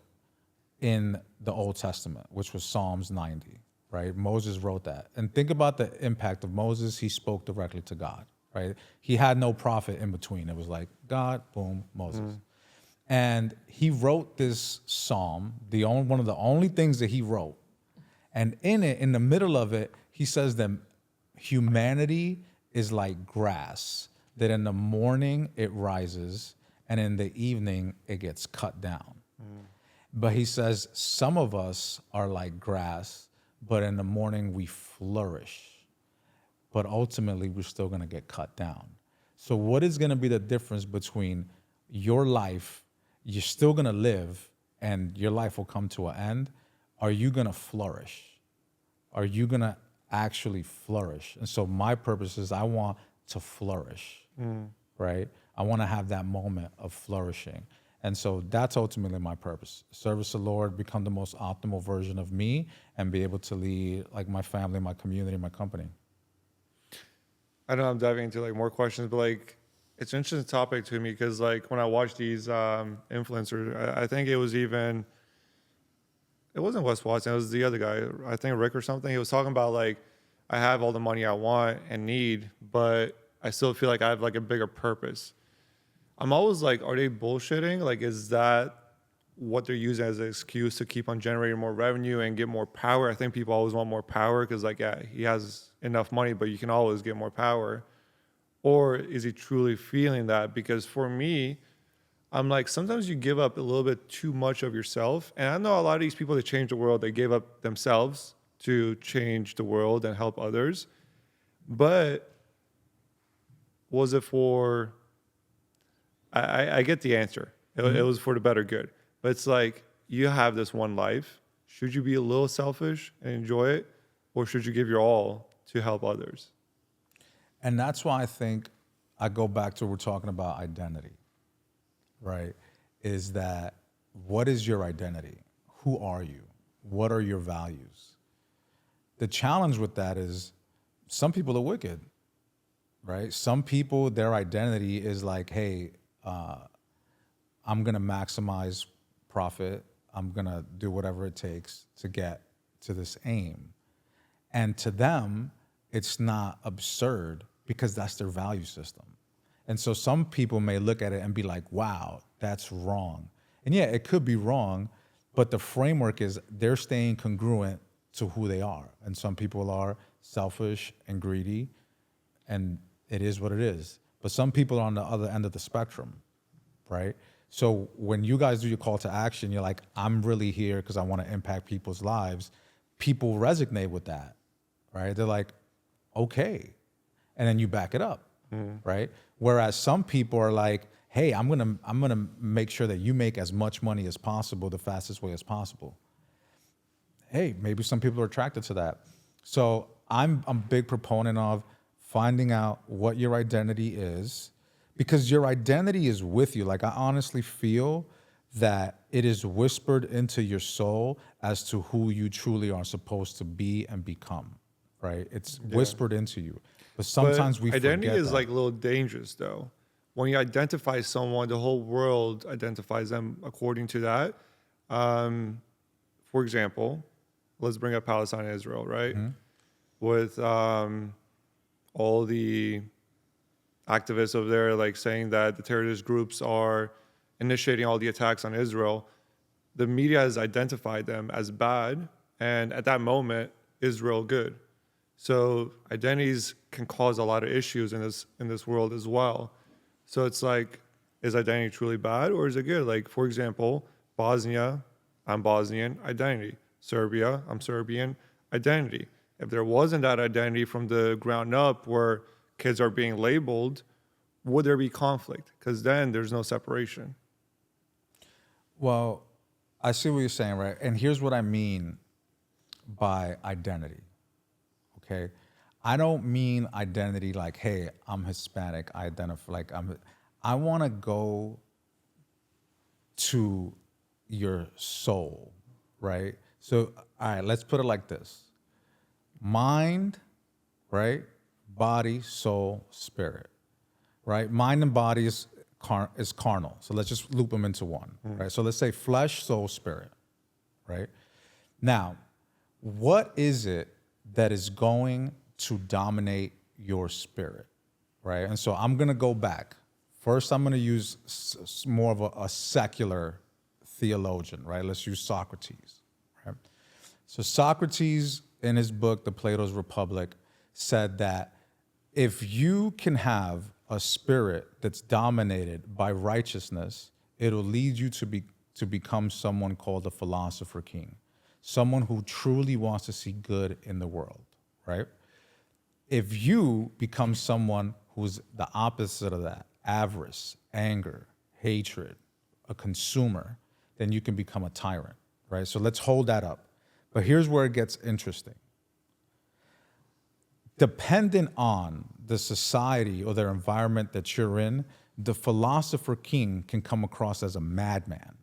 in the Old Testament, which was Psalms 90, right? Moses wrote that. And think about the impact of Moses. He spoke directly to God, right? He had no prophet in between. It was like God, boom, Moses. And he wrote this psalm, one of the only things that he wrote. And in it, in the middle of it, he says that humanity is like grass, that in the morning it rises, and in the evening it gets cut down. But he says some of us are like grass, but in the morning we flourish. But ultimately we're still gonna get cut down. So what is gonna be the difference between your life, you're still gonna live and your life will come to an end? Are you gonna flourish? Are you gonna actually flourish? And so my purpose is I want to flourish, right? I wanna have that moment of flourishing. And so that's ultimately my purpose. Service the Lord, become the most optimal version of me, and be able to lead like my family, my community, my company. I know I'm diving into like more questions, but like it's an interesting topic to me because like when I watch these influencers, I think it wasn't Wes Watson, it was the other guy, I think Rick or something. He was talking about like, I have all the money I want and need, but I still feel like I have like a bigger purpose. I'm always like, are they bullshitting? Like, is that what they're using as an excuse to keep on generating more revenue and get more power? I think people always want more power because like, yeah, he has enough money, but you can always get more power. Or is he truly feeling that? Because for me, I'm like, sometimes you give up a little bit too much of yourself. And I know a lot of these people that change the world, they gave up themselves to change the world and help others. But was it for... I get the answer. It was for the better good. But it's like, you have this one life. Should you be a little selfish and enjoy it? Or should you give your all to help others? And that's why I think I go back to, we're talking about identity, right? Is that, what is your identity? Who are you? What are your values? The challenge with that is some people are wicked, right? Some people, their identity is like, hey, I'm gonna maximize profit. I'm gonna do whatever it takes to get to this aim. And to them, it's not absurd because that's their value system. And so some people may look at it and be like, wow, that's wrong. And yeah, it could be wrong, but the framework is they're staying congruent to who they are. And some people are selfish and greedy, and it is what it is. But some people are on the other end of the spectrum, right? So when you guys do your call to action, you're like, I'm really here because I want to impact people's lives. People resonate with that, right? They're like, okay. And then you back it up, right? Whereas some people are like, hey, I'm gonna make sure that you make as much money as possible the fastest way as possible. Hey, maybe some people are attracted to that. So I'm a big proponent of finding out what your identity is, because your identity is with you. Like, I honestly feel that it is whispered into your soul as to who you truly are supposed to be and become, right? It's whispered into you. But sometimes we forget identity is that. like a little dangerous though. When you identify someone, the whole world identifies them according to that. For example, let's bring up Palestine and Israel, right? With all the activists over there, like saying that the terrorist groups are initiating all the attacks on Israel. The media has identified them as bad, and at that moment, Israel good. So identities can cause a lot of issues in this world as well. So it's like, is identity truly bad or is it good? Like, for example, Bosnia, I'm Bosnian, identity. Serbia, I'm Serbian, identity. If there wasn't that identity from the ground up where kids are being labeled, would there be conflict? Because then there's no separation. Well, I see what you're saying, right? And here's what I mean by identity. Okay, I don't mean identity like, hey, I'm Hispanic. I identify like I want to go to your soul, right? So, all right, let's put it like this: mind, right? Body, soul, spirit, right? Mind and body is carnal. So let's just loop them into one, right? So let's say flesh, soul, spirit, right? Now, what is it that is going to dominate your spirit, right? And so I'm going to go back. First, I'm going to use more of a secular theologian, right? Let's use Socrates, right? So Socrates, in his book, The Plato's Republic, said that if you can have a spirit that's dominated by righteousness, it'll lead you to become someone called a philosopher king, someone who truly wants to see good in the world, right? If you become someone who's the opposite of that, avarice, anger, hatred, a consumer, then you can become a tyrant, right? So let's hold that up. But here's where it gets interesting. Dependent on the society or their environment that you're in, the philosopher king can come across as a madman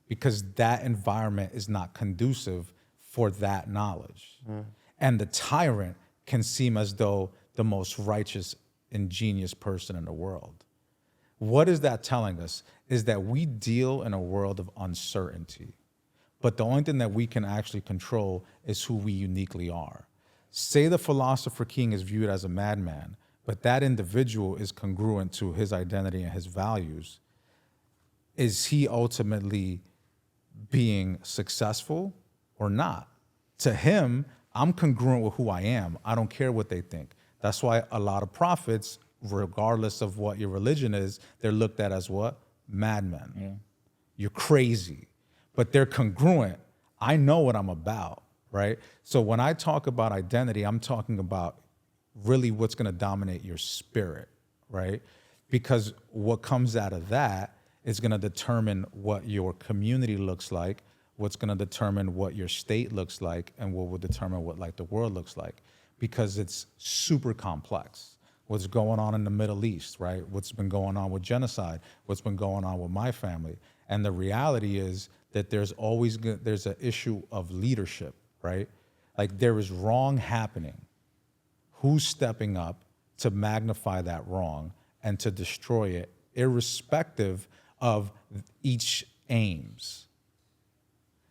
because that environment is not conducive for that knowledge. And the tyrant can seem as though the most righteous, ingenious person in the world. What is that telling us? Is that we deal in a world of uncertainty, but the only thing that we can actually control is who we uniquely are. Say the philosopher king is viewed as a madman, but that individual is congruent to his identity and his values. Is he ultimately being successful or not? To him, I'm congruent with who I am. I don't care what they think. That's why a lot of prophets, regardless of what your religion is, they're looked at as what? Madmen. Yeah. You're crazy. But they're congruent. I know what I'm about. Right? So when I talk about identity, I'm talking about really what's going to dominate your spirit, right? Because what comes out of that is going to determine what your community looks like, what's going to determine what your state looks like, and what will determine what like the world looks like, because it's super complex. What's going on in the Middle East, right? What's been going on with genocide, what's been going on with my family. And the reality is that there's an issue of leadership. Right? Like there is wrong happening. Who's stepping up to magnify that wrong and to destroy it, irrespective of each aims?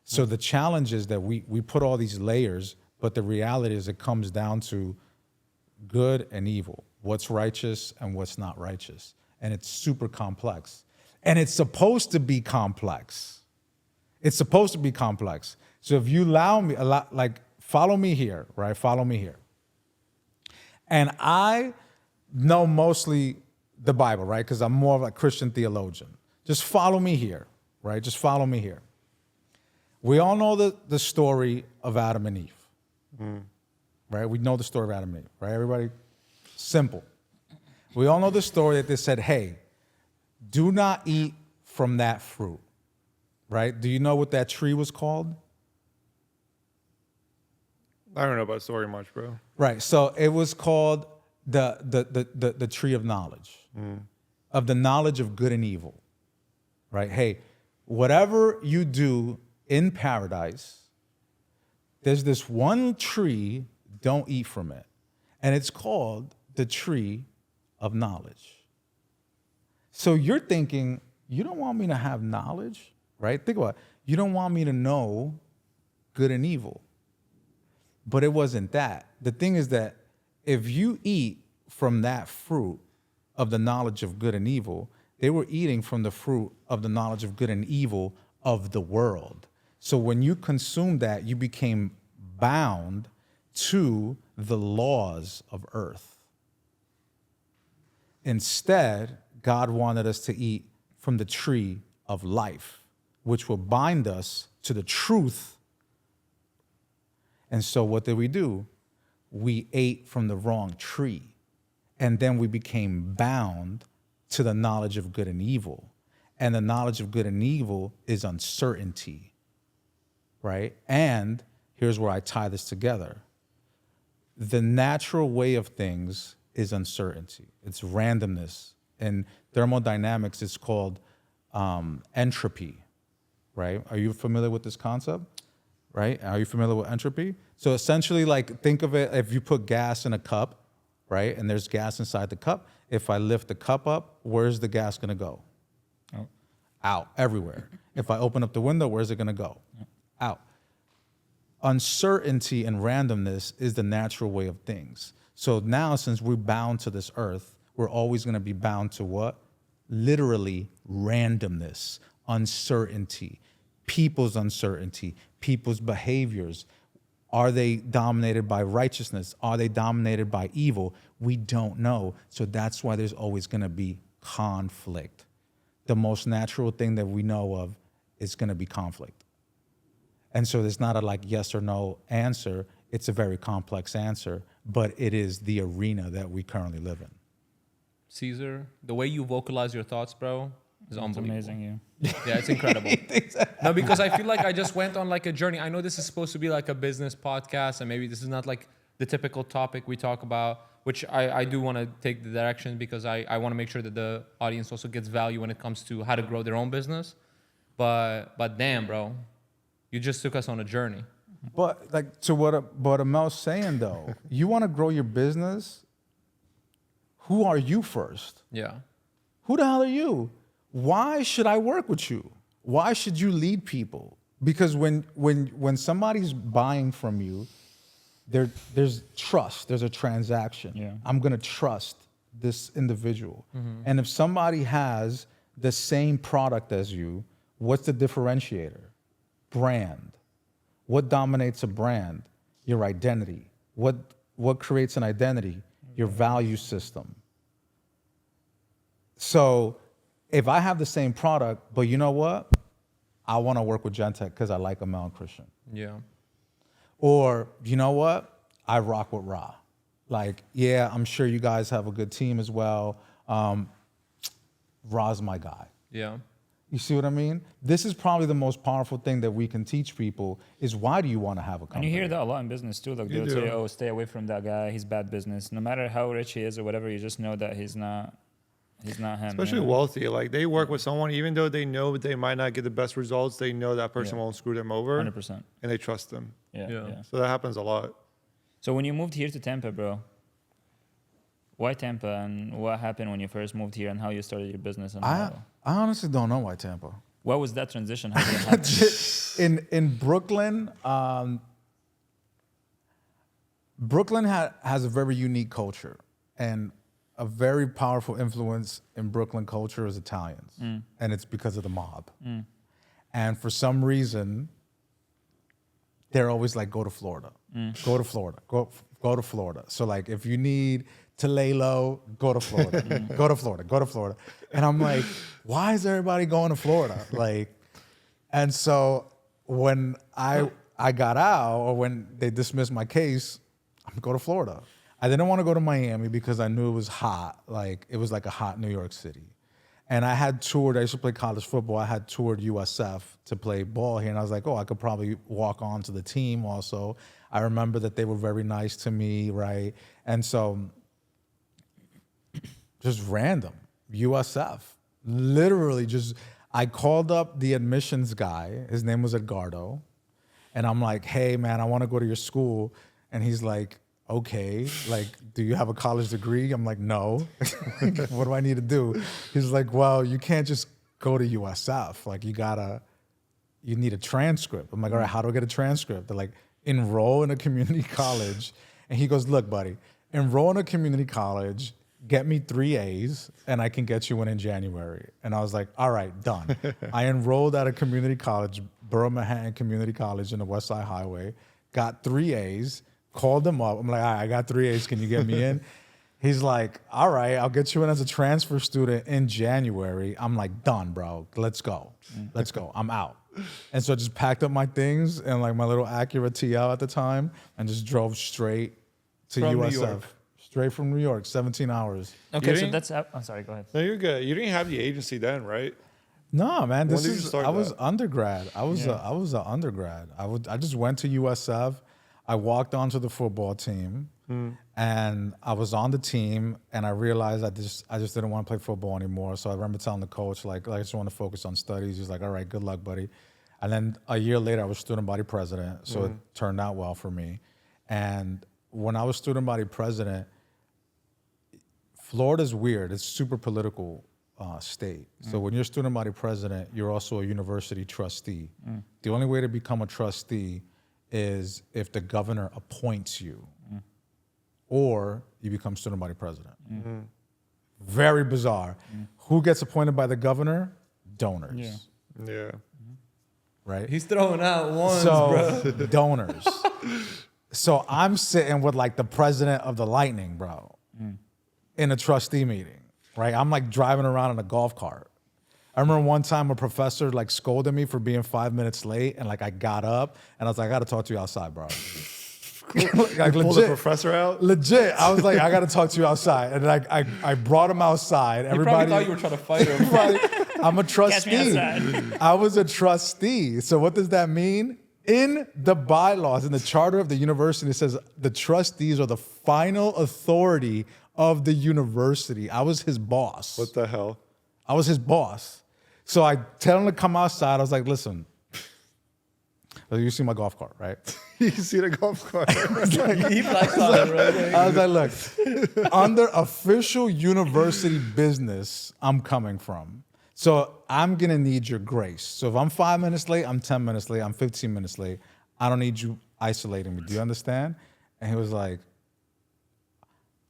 So the challenge is that we put all these layers, but the reality is it comes down to good and evil, what's righteous and what's not righteous. And it's super complex. And it's supposed to be complex. It's supposed to be complex. So if you allow me, follow me here, right? Follow me here. And I know mostly the Bible, right? Because I'm more of a Christian theologian. Just follow me here, right? Just follow me here. We all know the story of Adam and Eve, right? We know the story of Adam and Eve, right? Everybody, simple. We all know the story that they said, hey, do not eat from that fruit, right? Do you know what that tree was called? I don't know about story much, bro. Right. So it was called the tree of knowledge, of the knowledge of good and evil. Right. Hey, whatever you do in paradise, there's this one tree, don't eat from it. And it's called the tree of knowledge. So you're thinking, you don't want me to have knowledge, right? Think about it. You don't want me to know good and evil. But it wasn't that. The thing is that if you eat from that fruit of the knowledge of good and evil, they were eating from the fruit of the knowledge of good and evil of the world. So when you consumed that, you became bound to the laws of earth. Instead, God wanted us to eat from the tree of life, which will bind us to the truth. And so what did we do? We ate from the wrong tree. And then we became bound to the knowledge of good and evil. And the knowledge of good and evil is uncertainty, right? And here's where I tie this together. The natural way of things is uncertainty. It's randomness. In thermodynamics, it's called entropy, right? Are you familiar with this concept? Right? Are you familiar with entropy? So essentially, like, think of it, if you put gas in a cup, right? And there's gas inside the cup. If I lift the cup up, where's the gas gonna go? Oh. Out, everywhere. If I open up the window, where's it gonna go? Out. Uncertainty and randomness is the natural way of things. So now, since we're bound to this earth, we're always gonna be bound to what? Literally randomness, uncertainty, people's uncertainty, people's behaviors. Are they dominated by righteousness? Are they dominated by evil? We don't know. So that's why there's always going to be conflict. The most natural thing that we know of is going to be conflict. And so there's not a like yes or no answer. It's a very complex answer, but it is the arena that we currently live in. Caesar, the way you vocalize your thoughts, bro, is It's unbelievable. amazing, you. Yeah, it's incredible. No, because I feel like I just went on like a journey. I know this is supposed to be like a business podcast, and maybe this is not like the typical topic we talk about, which I do want to take the direction because I want to make sure that the audience also gets value when it comes to how to grow their own business. But damn, bro, you just took us on a journey. But like to what Amel's saying though, you want to grow your business. Who are you first? Yeah. Who the hell are you? Why should I work with you? Why should you lead people? Because when somebody's buying from you, there's trust. There's a transaction. Yeah. I'm gonna trust this individual. And if somebody has the same product as you, what's the differentiator? Brand. What dominates a brand? Your identity. What creates an identity? Your value system. So if I have the same product, but you know what? I want to work with Gentech because I like Amel and Christian. Yeah. Or, you know what? I rock with Ra. Like, yeah, I'm sure you guys have a good team as well. Ra's my guy. Yeah. You see what I mean? This is probably the most powerful thing that we can teach people is why do you want to have a company? And you hear that a lot in business too. Like they'll say, "Oh, stay away from that guy. He's bad business." No matter how rich he is or whatever, you just know that he's not him. Especially you know? wealthy. Like they work with someone, even though they know they might not get the best results, they know that person Yeah. won't screw them over. 100%. And they trust them. Yeah, Yeah. yeah. So that happens a lot. So when you moved here to Tampa, bro, why Tampa, and what happened when you first moved here, and how you started your business? And I honestly don't know why Tampa. what was that transition? How did it happen? in Brooklyn, Brooklyn has a very unique culture, and a very powerful influence in Brooklyn culture is Italians, and it's because of the mob. And for some reason, they're always like, go to Florida, go to Florida, go to Florida. So like, if you need to lay low, go to Florida, go to Florida, go to Florida. And I'm like, why is everybody going to Florida? Like, and so when I got out, or when they dismissed my case, I'm gonna go to Florida. I didn't want to go to Miami because I knew it was hot. Like, it was like a hot New York City. And I had toured, I used to play college football. I had toured USF to play ball here. And I was like, oh, I could probably walk on to the team also. I remember that they were very nice to me, right? And so, just random, USF. Literally just, I called up the admissions guy. His name was Edgardo. And I'm like, hey, man, I want to go to your school. And he's like, okay, like, do you have a college degree? I'm like, no. What do I need to do? He's like, well, you can't just go to USF. Like, you gotta you need a transcript. I'm like, all right, how do I get a transcript? They're like, enroll in a community college. And he goes, look, buddy, enroll in a community college, get me 3 A's, and I can get you in January. And I was like, all right, done. I enrolled at a community college, Borough Manhattan Community College in the West Side Highway, got 3 A's, called them up. I'm like, all right, I got 3 A's. Can you get me in? He's like, all right, I'll get you in as a transfer student in January. I'm like, done, bro. Let's go. Let's go. I'm out. And so I just packed up my things and like my little Acura TL at the time and just drove straight to From New USF. York. Straight from New York, 17 hours. Okay, so didn't- that's. I'm sorry. Go ahead. No, you're good. You didn't have the agency then, right? No, man, When did you start I was that? undergrad. I was an undergrad. I just went to USF. I walked onto the football team, and I was on the team. And I realized I just didn't want to play football anymore. So I remember telling the coach, like I just want to focus on studies. He's like, all right, good luck, buddy. And then a year later, I was student body president. So it turned out well for me. And when I was student body president, Florida's weird. It's super political state. So when you're student body president, you're also a university trustee. The only way to become a trustee is if the governor appoints you or you become student body president. Very bizarre. Who gets appointed by the governor? Donors. Yeah. Right? He's throwing out ones, So bro. donors. So I'm sitting with like the president of the Lightning, bro, in a trustee meeting, right? I'm like driving around in a golf cart. I remember one time a professor like scolded me for being 5 minutes late, and like I got up and I was like, I got to talk to you outside, bro. Like Pull the legit, professor out. legit. I was like, I got to talk to you outside, and like I brought him outside. He probably thought you were trying to fight him. I'm a Catch me trustee. outside. I was a trustee. So what does that mean? In the bylaws, in the charter of the university, it says the trustees are the final authority of the university. I was his boss. What the hell? I was his boss. So I tell him to come outside. I was like, listen, you see my golf cart, right? You see the golf cart. He flexed on it, right? I was like, look, under official university business, I'm coming from. So I'm gonna need your grace. So if I'm 5 minutes late, I'm 10 minutes late, I'm 15 minutes late. I don't need you isolating me. Do you understand? And he was like,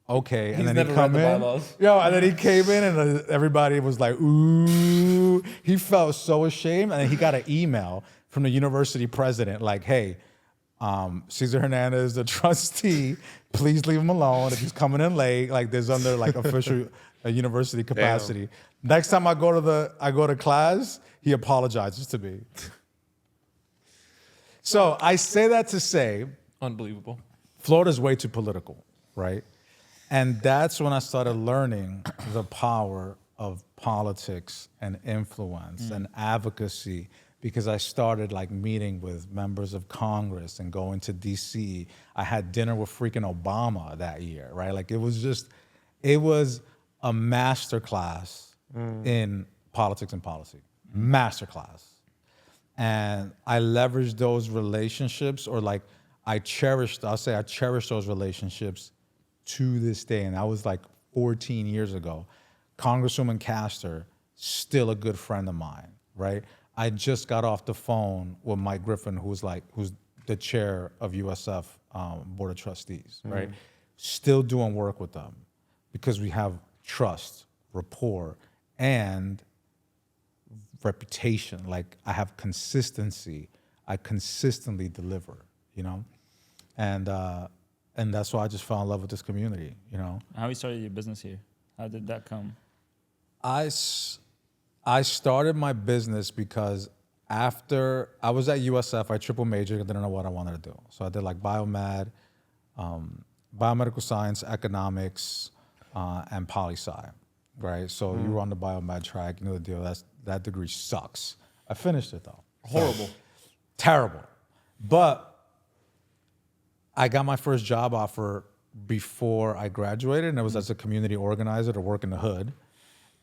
okay. And He's then never he read come the in. bylaws. Yo, and then he came in and everybody was like, ooh. He felt so ashamed. And then he got an email from the university president like, hey, Cesar Hernandez, the trustee, please leave him alone. If he's coming in late, like there's under like official university capacity. Next time I go to class, he apologizes to me. So I say that to say, Unbelievable. Florida's way too political, right? And that's when I started learning the power of politics and influence and advocacy, because I started like meeting with members of Congress and going to DC. I had dinner with freaking Obama that year, right? Like it was a masterclass in politics and policy, masterclass. And I leveraged those relationships, or like I cherish those relationships to this day. And that was like 14 years ago. Congresswoman Castor, still a good friend of mine, right? I just got off the phone with Mike Griffin, who's the chair of USF Board of Trustees, right? Still doing work with them because we have trust, rapport, and reputation. Like I have consistency. I consistently deliver, you know? And that's why I just fell in love with this community, you know? How you started your business here? How did that come? I started my business because after I was at USF, I triple majored and didn't know what I wanted to do. So I did like biomed, biomedical science, economics, and poli-sci, right? So you were on the biomed track, you know the deal. That degree sucks. I finished it though. Horrible. Terrible. But I got my first job offer before I graduated, and it was as a community organizer to work in the hood.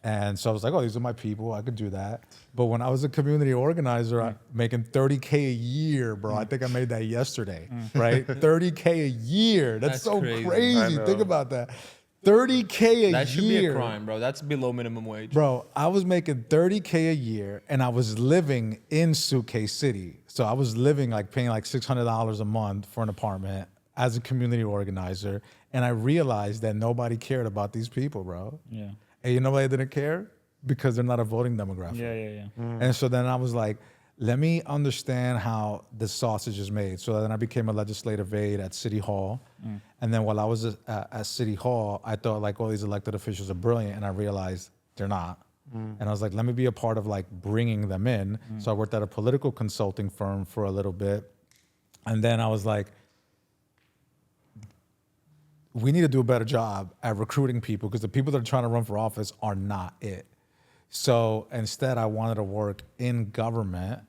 And so I was like, oh, these are my people. I could do that. But when I was a community organizer, I'm making $30K a year, bro. I think I made that yesterday, right? $30K a year. That's so crazy. crazy. I know. Think about that. $30K a That should year. be a crime, bro. That's below minimum wage. Bro, I was making $30K a year and I was living in Suitcase City. So I was living like paying like $600 a month for an apartment as a community organizer. And I realized that nobody cared about these people, bro. Yeah. And you know why they didn't care? Because they're not a voting demographic. Yeah. And so then I was like, let me understand how the sausage is made. So then I became a legislative aide at City Hall. And then while I was at City Hall, I thought like all these elected officials are brilliant, and I realized they're not. And I was like, let me be a part of like bringing them in. So I worked at a political consulting firm for a little bit. And then I was like, we need to do a better job at recruiting people, because the people that are trying to run for office are not it. So instead, I wanted to work in government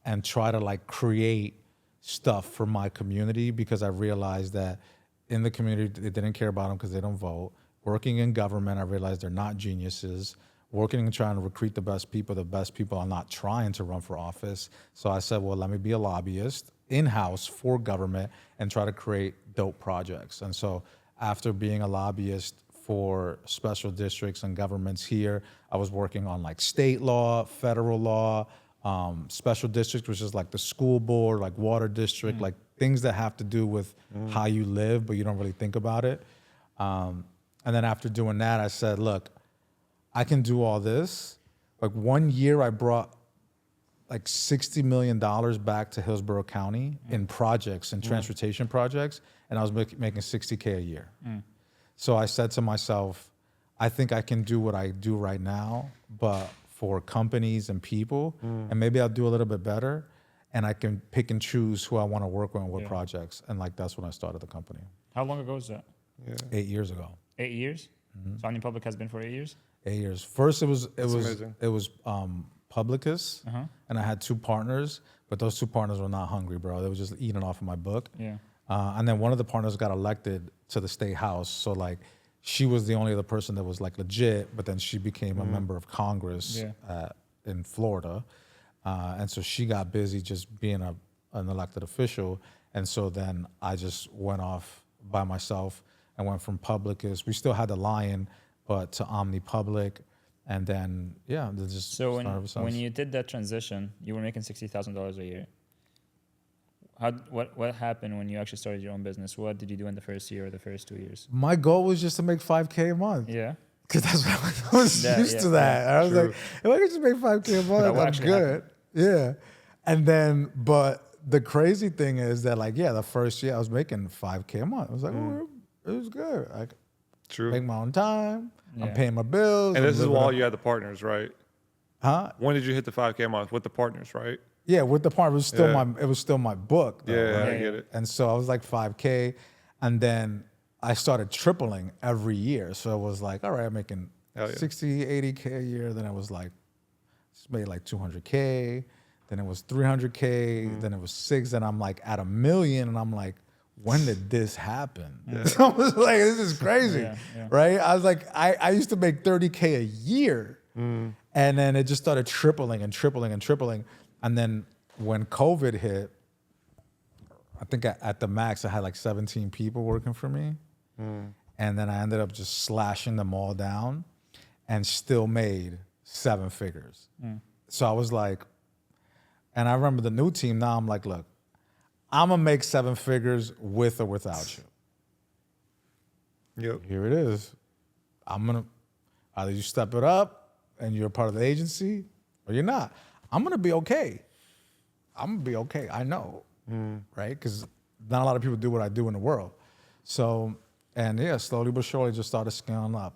and try to like create stuff for my community, because I realized that in the community, they didn't care about them because they don't vote. Working in government, I realized they're not geniuses. Working and trying to recruit the best people are not trying to run for office. So I said, well, let me be a lobbyist in-house for government and try to create dope projects. And so after being a lobbyist for special districts and governments here, I was working on like state law, federal law, special districts, which is like the school board, like water district, like things that have to do with how you live, but you don't really think about it. And then after doing that, I said, look, I can do all this. Like 1 year I brought like $60 million back to Hillsborough County in projects and transportation projects, and I was making $60K a year. So I said to myself, I think I can do what I do right now, but for companies and people, and maybe I'll do a little bit better, and I can pick and choose who I want to work with and what projects. And like that's when I started the company. How long ago was that? 8 years ago. 8 years? So Omni Public has been for 8 years? 8 years. First, it was amazing. Publicus, and I had 2 partners, but those 2 partners were not hungry, bro. They were just eating off of my book. Yeah. And then one of the partners got elected to the state house, so like she was the only other person that was like legit, but then she became a member of Congress in Florida, and so she got busy just being an elected official, and so then I just went off by myself and went from Publicus. We still had the Lion, but to Omni Public. And then, they just So started when you did that transition, you were making $60,000 a year. What happened when you actually started your own business? What did you do in the first year or the first 2 years? My goal was just to make $5K a month. Yeah. Because that's what I was used to that. I was like, if I could just make $5K a month, I'm good. Yeah. And then, but the crazy thing is that like, the first year I was making $5K a month. I was like, oh, it was good. I could make my own time. I'm paying my bills. And this is while you had the partners, right? Huh? When did you hit the 5K a month with the partners, right? Yeah, with the partner, it was still my book. Though, right? I get it. And so I was like 5K, and then I started tripling every year. So it was like, all right, I'm making 60, 80K a year. Then it was like, just made like 200K. Then it was 300K. Then it was 6. Then I'm like at $1 million, and I'm like, when did this happen? So I was like, this is crazy, right? I was like, I used to make 30K a year. And then it just started tripling and tripling and tripling. And then when COVID hit, I think at the max, I had like 17 people working for me. And then I ended up just slashing them all down and still made 7 figures. So I was like, and I remember the new team, now I'm like, look, I'm gonna make 7 figures with or without you. Yep. Here it is. I'm gonna, either you step it up and you're a part of the agency, or you're not. I'm gonna be okay. I'm gonna be okay. I know, right? Because not a lot of people do what I do in the world. So, and slowly but surely, just started scaling up.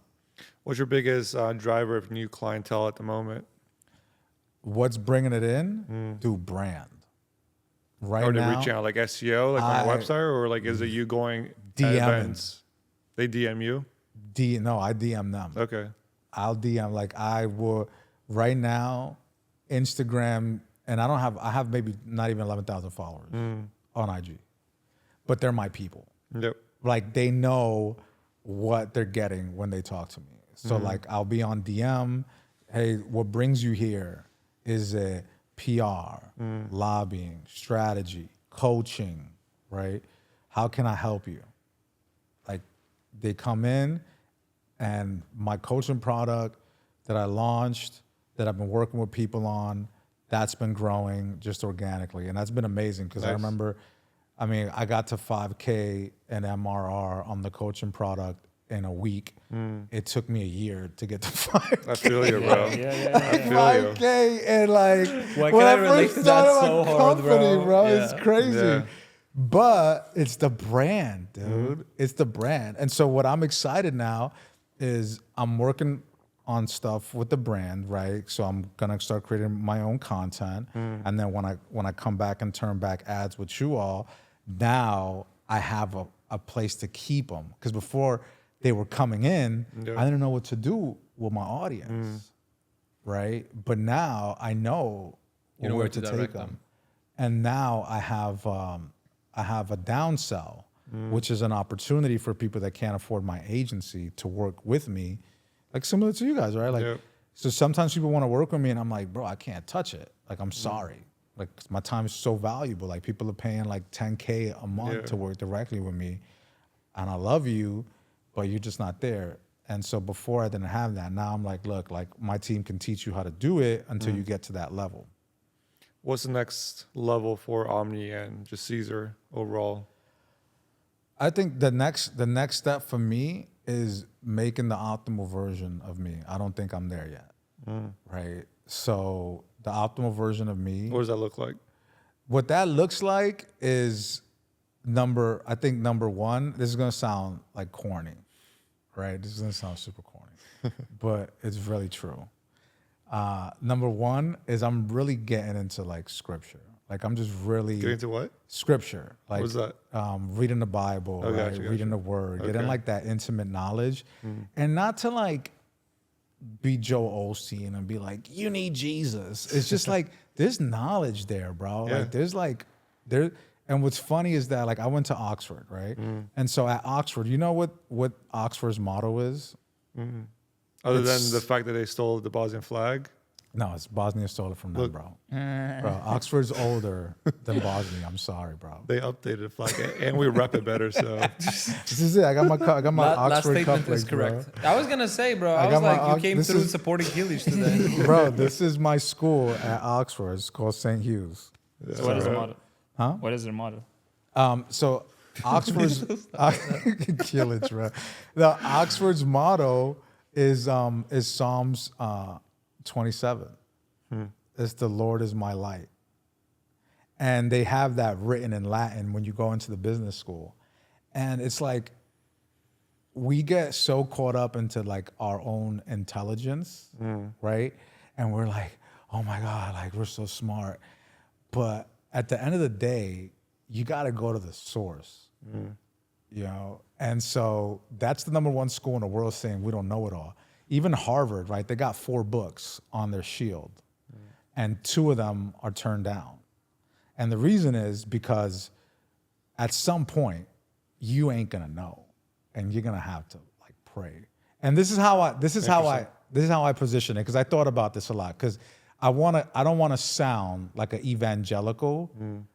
What's your biggest driver of new clientele at the moment? What's bringing it in? Do brand. Right Are they now, reaching out like SEO, like on your website, or like is it you going DM events? They DM you? No, I DM them. Okay. I'll DM, like I will right now, Instagram, and I have maybe not even 11,000 followers on IG, but they're my people. Yep. Like they know what they're getting when they talk to me. So like I'll be on DM, hey, what brings you here? Is it PR, lobbying, strategy, coaching, right? How can I help you? Like they come in, and my coaching product that I launched, that I've been working with people on, that's been growing just organically. And that's been amazing because I remember, I got to 5K and MRR on the coaching product in a week. It took me a year to get to 5K. I feel you, bro. Yeah. I feel you. 5K and like, Why when can I I relate first to that started so my hard, company, bro? It's Yeah. crazy. Yeah. But it's the brand, dude. It's the brand. And so what I'm excited now is I'm working on stuff with the brand, right? So I'm gonna start creating my own content. And then when I come back and turn back ads with you all, now I have a place to keep them. Because before they were coming in, I didn't know what to do with my audience, right? But now I know You know where where to to take direct them. them. And now I have a downsell, which is an opportunity for people that can't afford my agency to work with me, like similar to you guys, right? Like, Yep. so sometimes people want to work with me, and I'm like, bro, I can't touch it. Like, I'm sorry. Like, my time is so valuable. Like, people are paying like $10K a month to work directly with me, and I love you, but you're just not there. And so before I didn't have that. Now I'm like, look, like my team can teach you how to do it until you get to that level. What's the next level for Omni and just Caesar overall? I think the next step for me is making the optimal version of me. I don't think I'm there yet, right? So the optimal version of me, What does that look like? what that looks like is number one, this is gonna sound like corny, right? This is gonna sound super corny, but it's really true. Number one is I'm really getting into like scripture. Like I'm just really Get into what? scripture. Like What's that? Reading the Bible, Oh, right? gotcha, Reading gotcha. the word, Okay. getting like that intimate knowledge. And not to like be Joe Osteen and be like, you need Jesus. It's just like there's knowledge there, bro. Yeah. Like there's like there. And what's funny is that like I went to Oxford, right? And so at Oxford, you know what Oxford's motto is? Other than the fact that they stole the Bosnian flag? No, it's Bosnia stole it from them, bro. Bro, Oxford's older than Bosnia. I'm sorry, bro. They updated the flag and we rep it better. So This is it. I got my Last Oxford statement is cufflinks, correct. I was gonna say, bro. I got was my like, you came this through is- supporting Kilic today. bro. This is my school at Oxford. It's called St. Hugh's. So what is the right. model? Huh? What is their model? So Oxford's Killage, bro. The Oxford's motto is Psalms 27. It's the Lord is my light. And they have that written in Latin when you go into the business school. And it's like we get so caught up into like our own intelligence, right? And we're like, oh my God, like we're so smart. But at the end of the day, you got to go to the source, you know? And so that's the number one school in the world saying we don't know it all. Even Harvard, right? They got 4 books on their shield and 2 of them are turned down. And the reason is because at some point you ain't gonna know and you're gonna have to like pray. And this is how I position it, because I thought about this a lot, because I don't want to sound like an evangelical,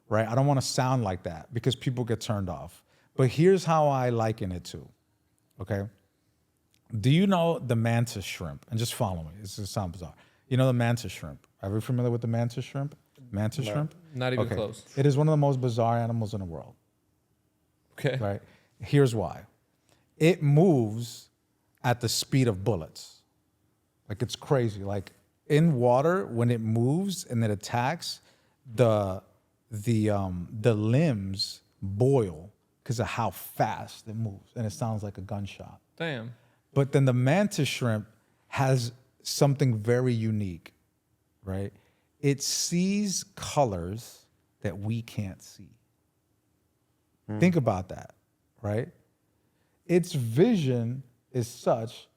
right? I don't want to sound like that because people get turned off. But here's how I liken it to, okay? Do you know the mantis shrimp? And just follow me. This sounds bizarre. You know the mantis shrimp? Are you familiar with the mantis shrimp? Mantis shrimp? Not even close. It is one of the most bizarre animals in the world, Okay. right? Here's why. It moves at the speed of bullets. Like it's crazy. Like in water, when it moves and it attacks, the limbs boil because of how fast it moves, and it sounds like a gunshot. Damn. But then the mantis shrimp has something very unique, right? It sees colors that we can't see. Think about that, right? Its vision is such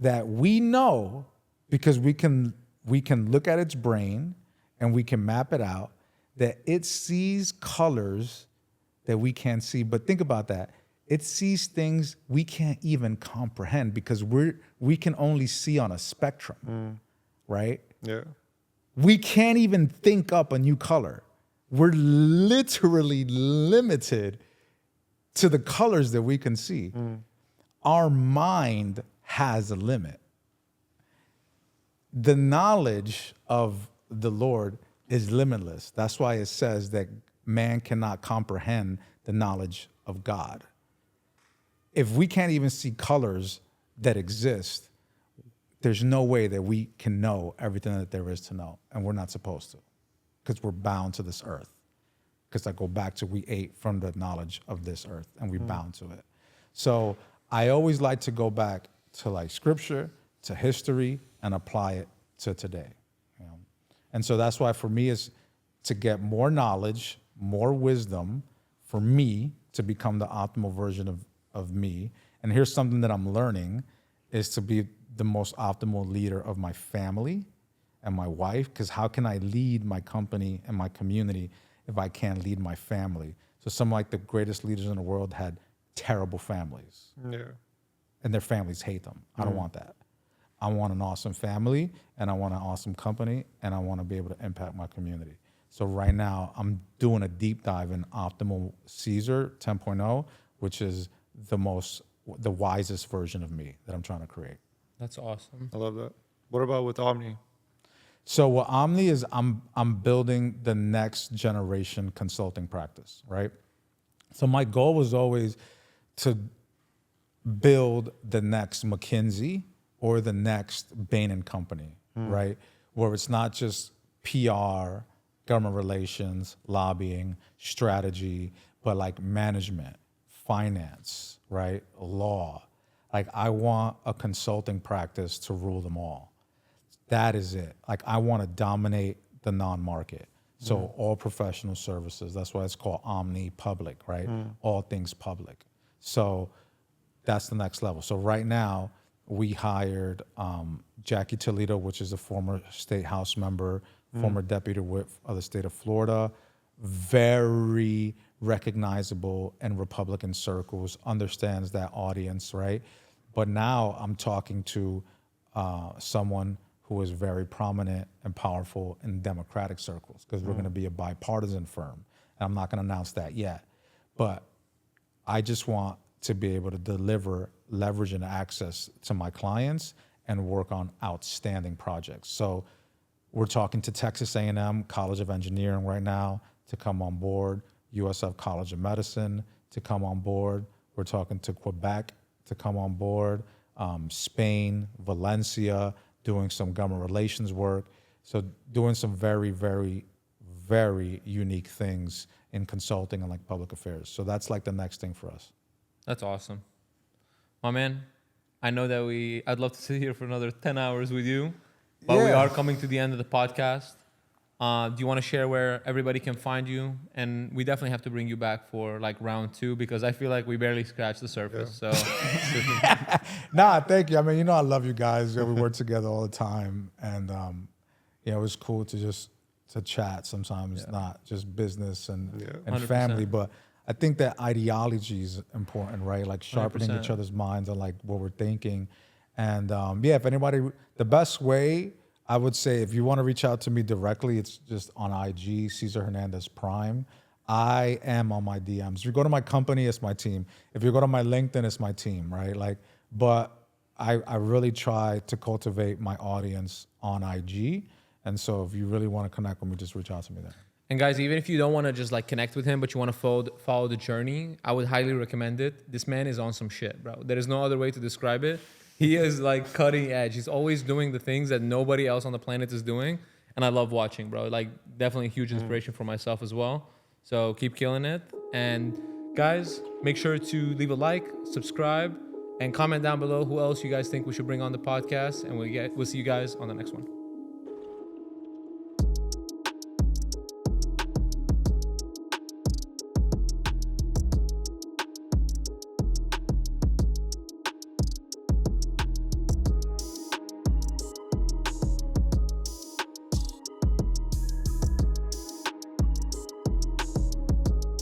that we know, because we can look at its brain and we can map it out, that it sees colors that we can't see. But think about that. It sees things we can't even comprehend because we can only see on a spectrum, right? yeah. We can't even think up a new color. We're literally limited to the colors that we can see. our mind has a limit. The knowledge of the Lord is limitless. That's why it says that man cannot comprehend the knowledge of God. If we can't even see colors that exist, there's no way that we can know everything that there is to know. And we're not supposed to, because we're bound to this earth. Because I go back to, we ate from the knowledge of this earth and we bound to it. So I always like to go back to like scripture, to history, and apply it to today. You know? And so that's why for me is to get more knowledge, more wisdom for me to become the optimal version of me. And here's something that I'm learning is to be the most optimal leader of my family and my wife, because how can I lead my company and my community if I can't lead my family? So some like the greatest leaders in the world had terrible families. Yeah. And their families hate them. I don't want that. I want an awesome family, and I want an awesome company, and I want to be able to impact my community. So right now, I'm doing a deep dive in Optimal Caesar 10.0, which is the wisest version of me that I'm trying to create. That's awesome. I love that. What about with Omni? So what Omni is, I'm building the next generation consulting practice, right? So my goal was always to build the next McKinsey or the next Bain and Company, right? Where it's not just PR, government relations, lobbying, strategy, but like management, finance, right? Law. Like I want a consulting practice to rule them all. That is it. Like I want to dominate the non-market. So all professional services, that's why it's called Omni Public, right? All things public. So that's the next level. So right now we hired Jackie Toledo, which is a former state house member, former deputy whip of the state of Florida, very recognizable in Republican circles, understands that audience, right? But now I'm talking to someone who is very prominent and powerful in Democratic circles, because we're going to be a bipartisan firm. And I'm not going to announce that yet. But I just want to be able to deliver leverage and access to my clients and work on outstanding projects. So we're talking to Texas A&M College of Engineering right now to come on board, USF College of Medicine to come on board. We're talking to Quebec to come on board, Spain, Valencia, doing some government relations work. So doing some very, very, very unique things in consulting and like public affairs. So that's like the next thing for us. That's awesome. My man, I know that I'd love to sit here for another 10 hours with you, but we are coming to the end of the podcast. Do you want to share where everybody can find you? And we definitely have to bring you back for like round 2, because I feel like we barely scratched the surface. Yeah. So Nah, thank you. I mean, you know, I love you guys. We work together all the time. And it was cool to chat sometimes, not just business and 100%. family. But I think that ideology is important, right? Like sharpening 100%. Each other's minds on like what we're thinking. And if anybody, the best way, I would say if you want to reach out to me directly, it's just on IG, Cesar Hernandez Prime. I am on my DMs. If you go to my company, it's my team. If you go to my LinkedIn, it's my team, right? Like, but I really try to cultivate my audience on IG. And so if you really want to connect with me, just reach out to me there. And guys, even if you don't want to just like connect with him, but you want to follow the journey, I would highly recommend it. This man is on some shit, bro. There is no other way to describe it. He is like cutting edge. He's always doing the things that nobody else on the planet is doing. And I love watching, bro. Like definitely a huge inspiration for myself as well. So keep killing it. And guys, make sure to leave a like, subscribe, and comment down below who else you guys think we should bring on the podcast. And we'll see you guys on the next one.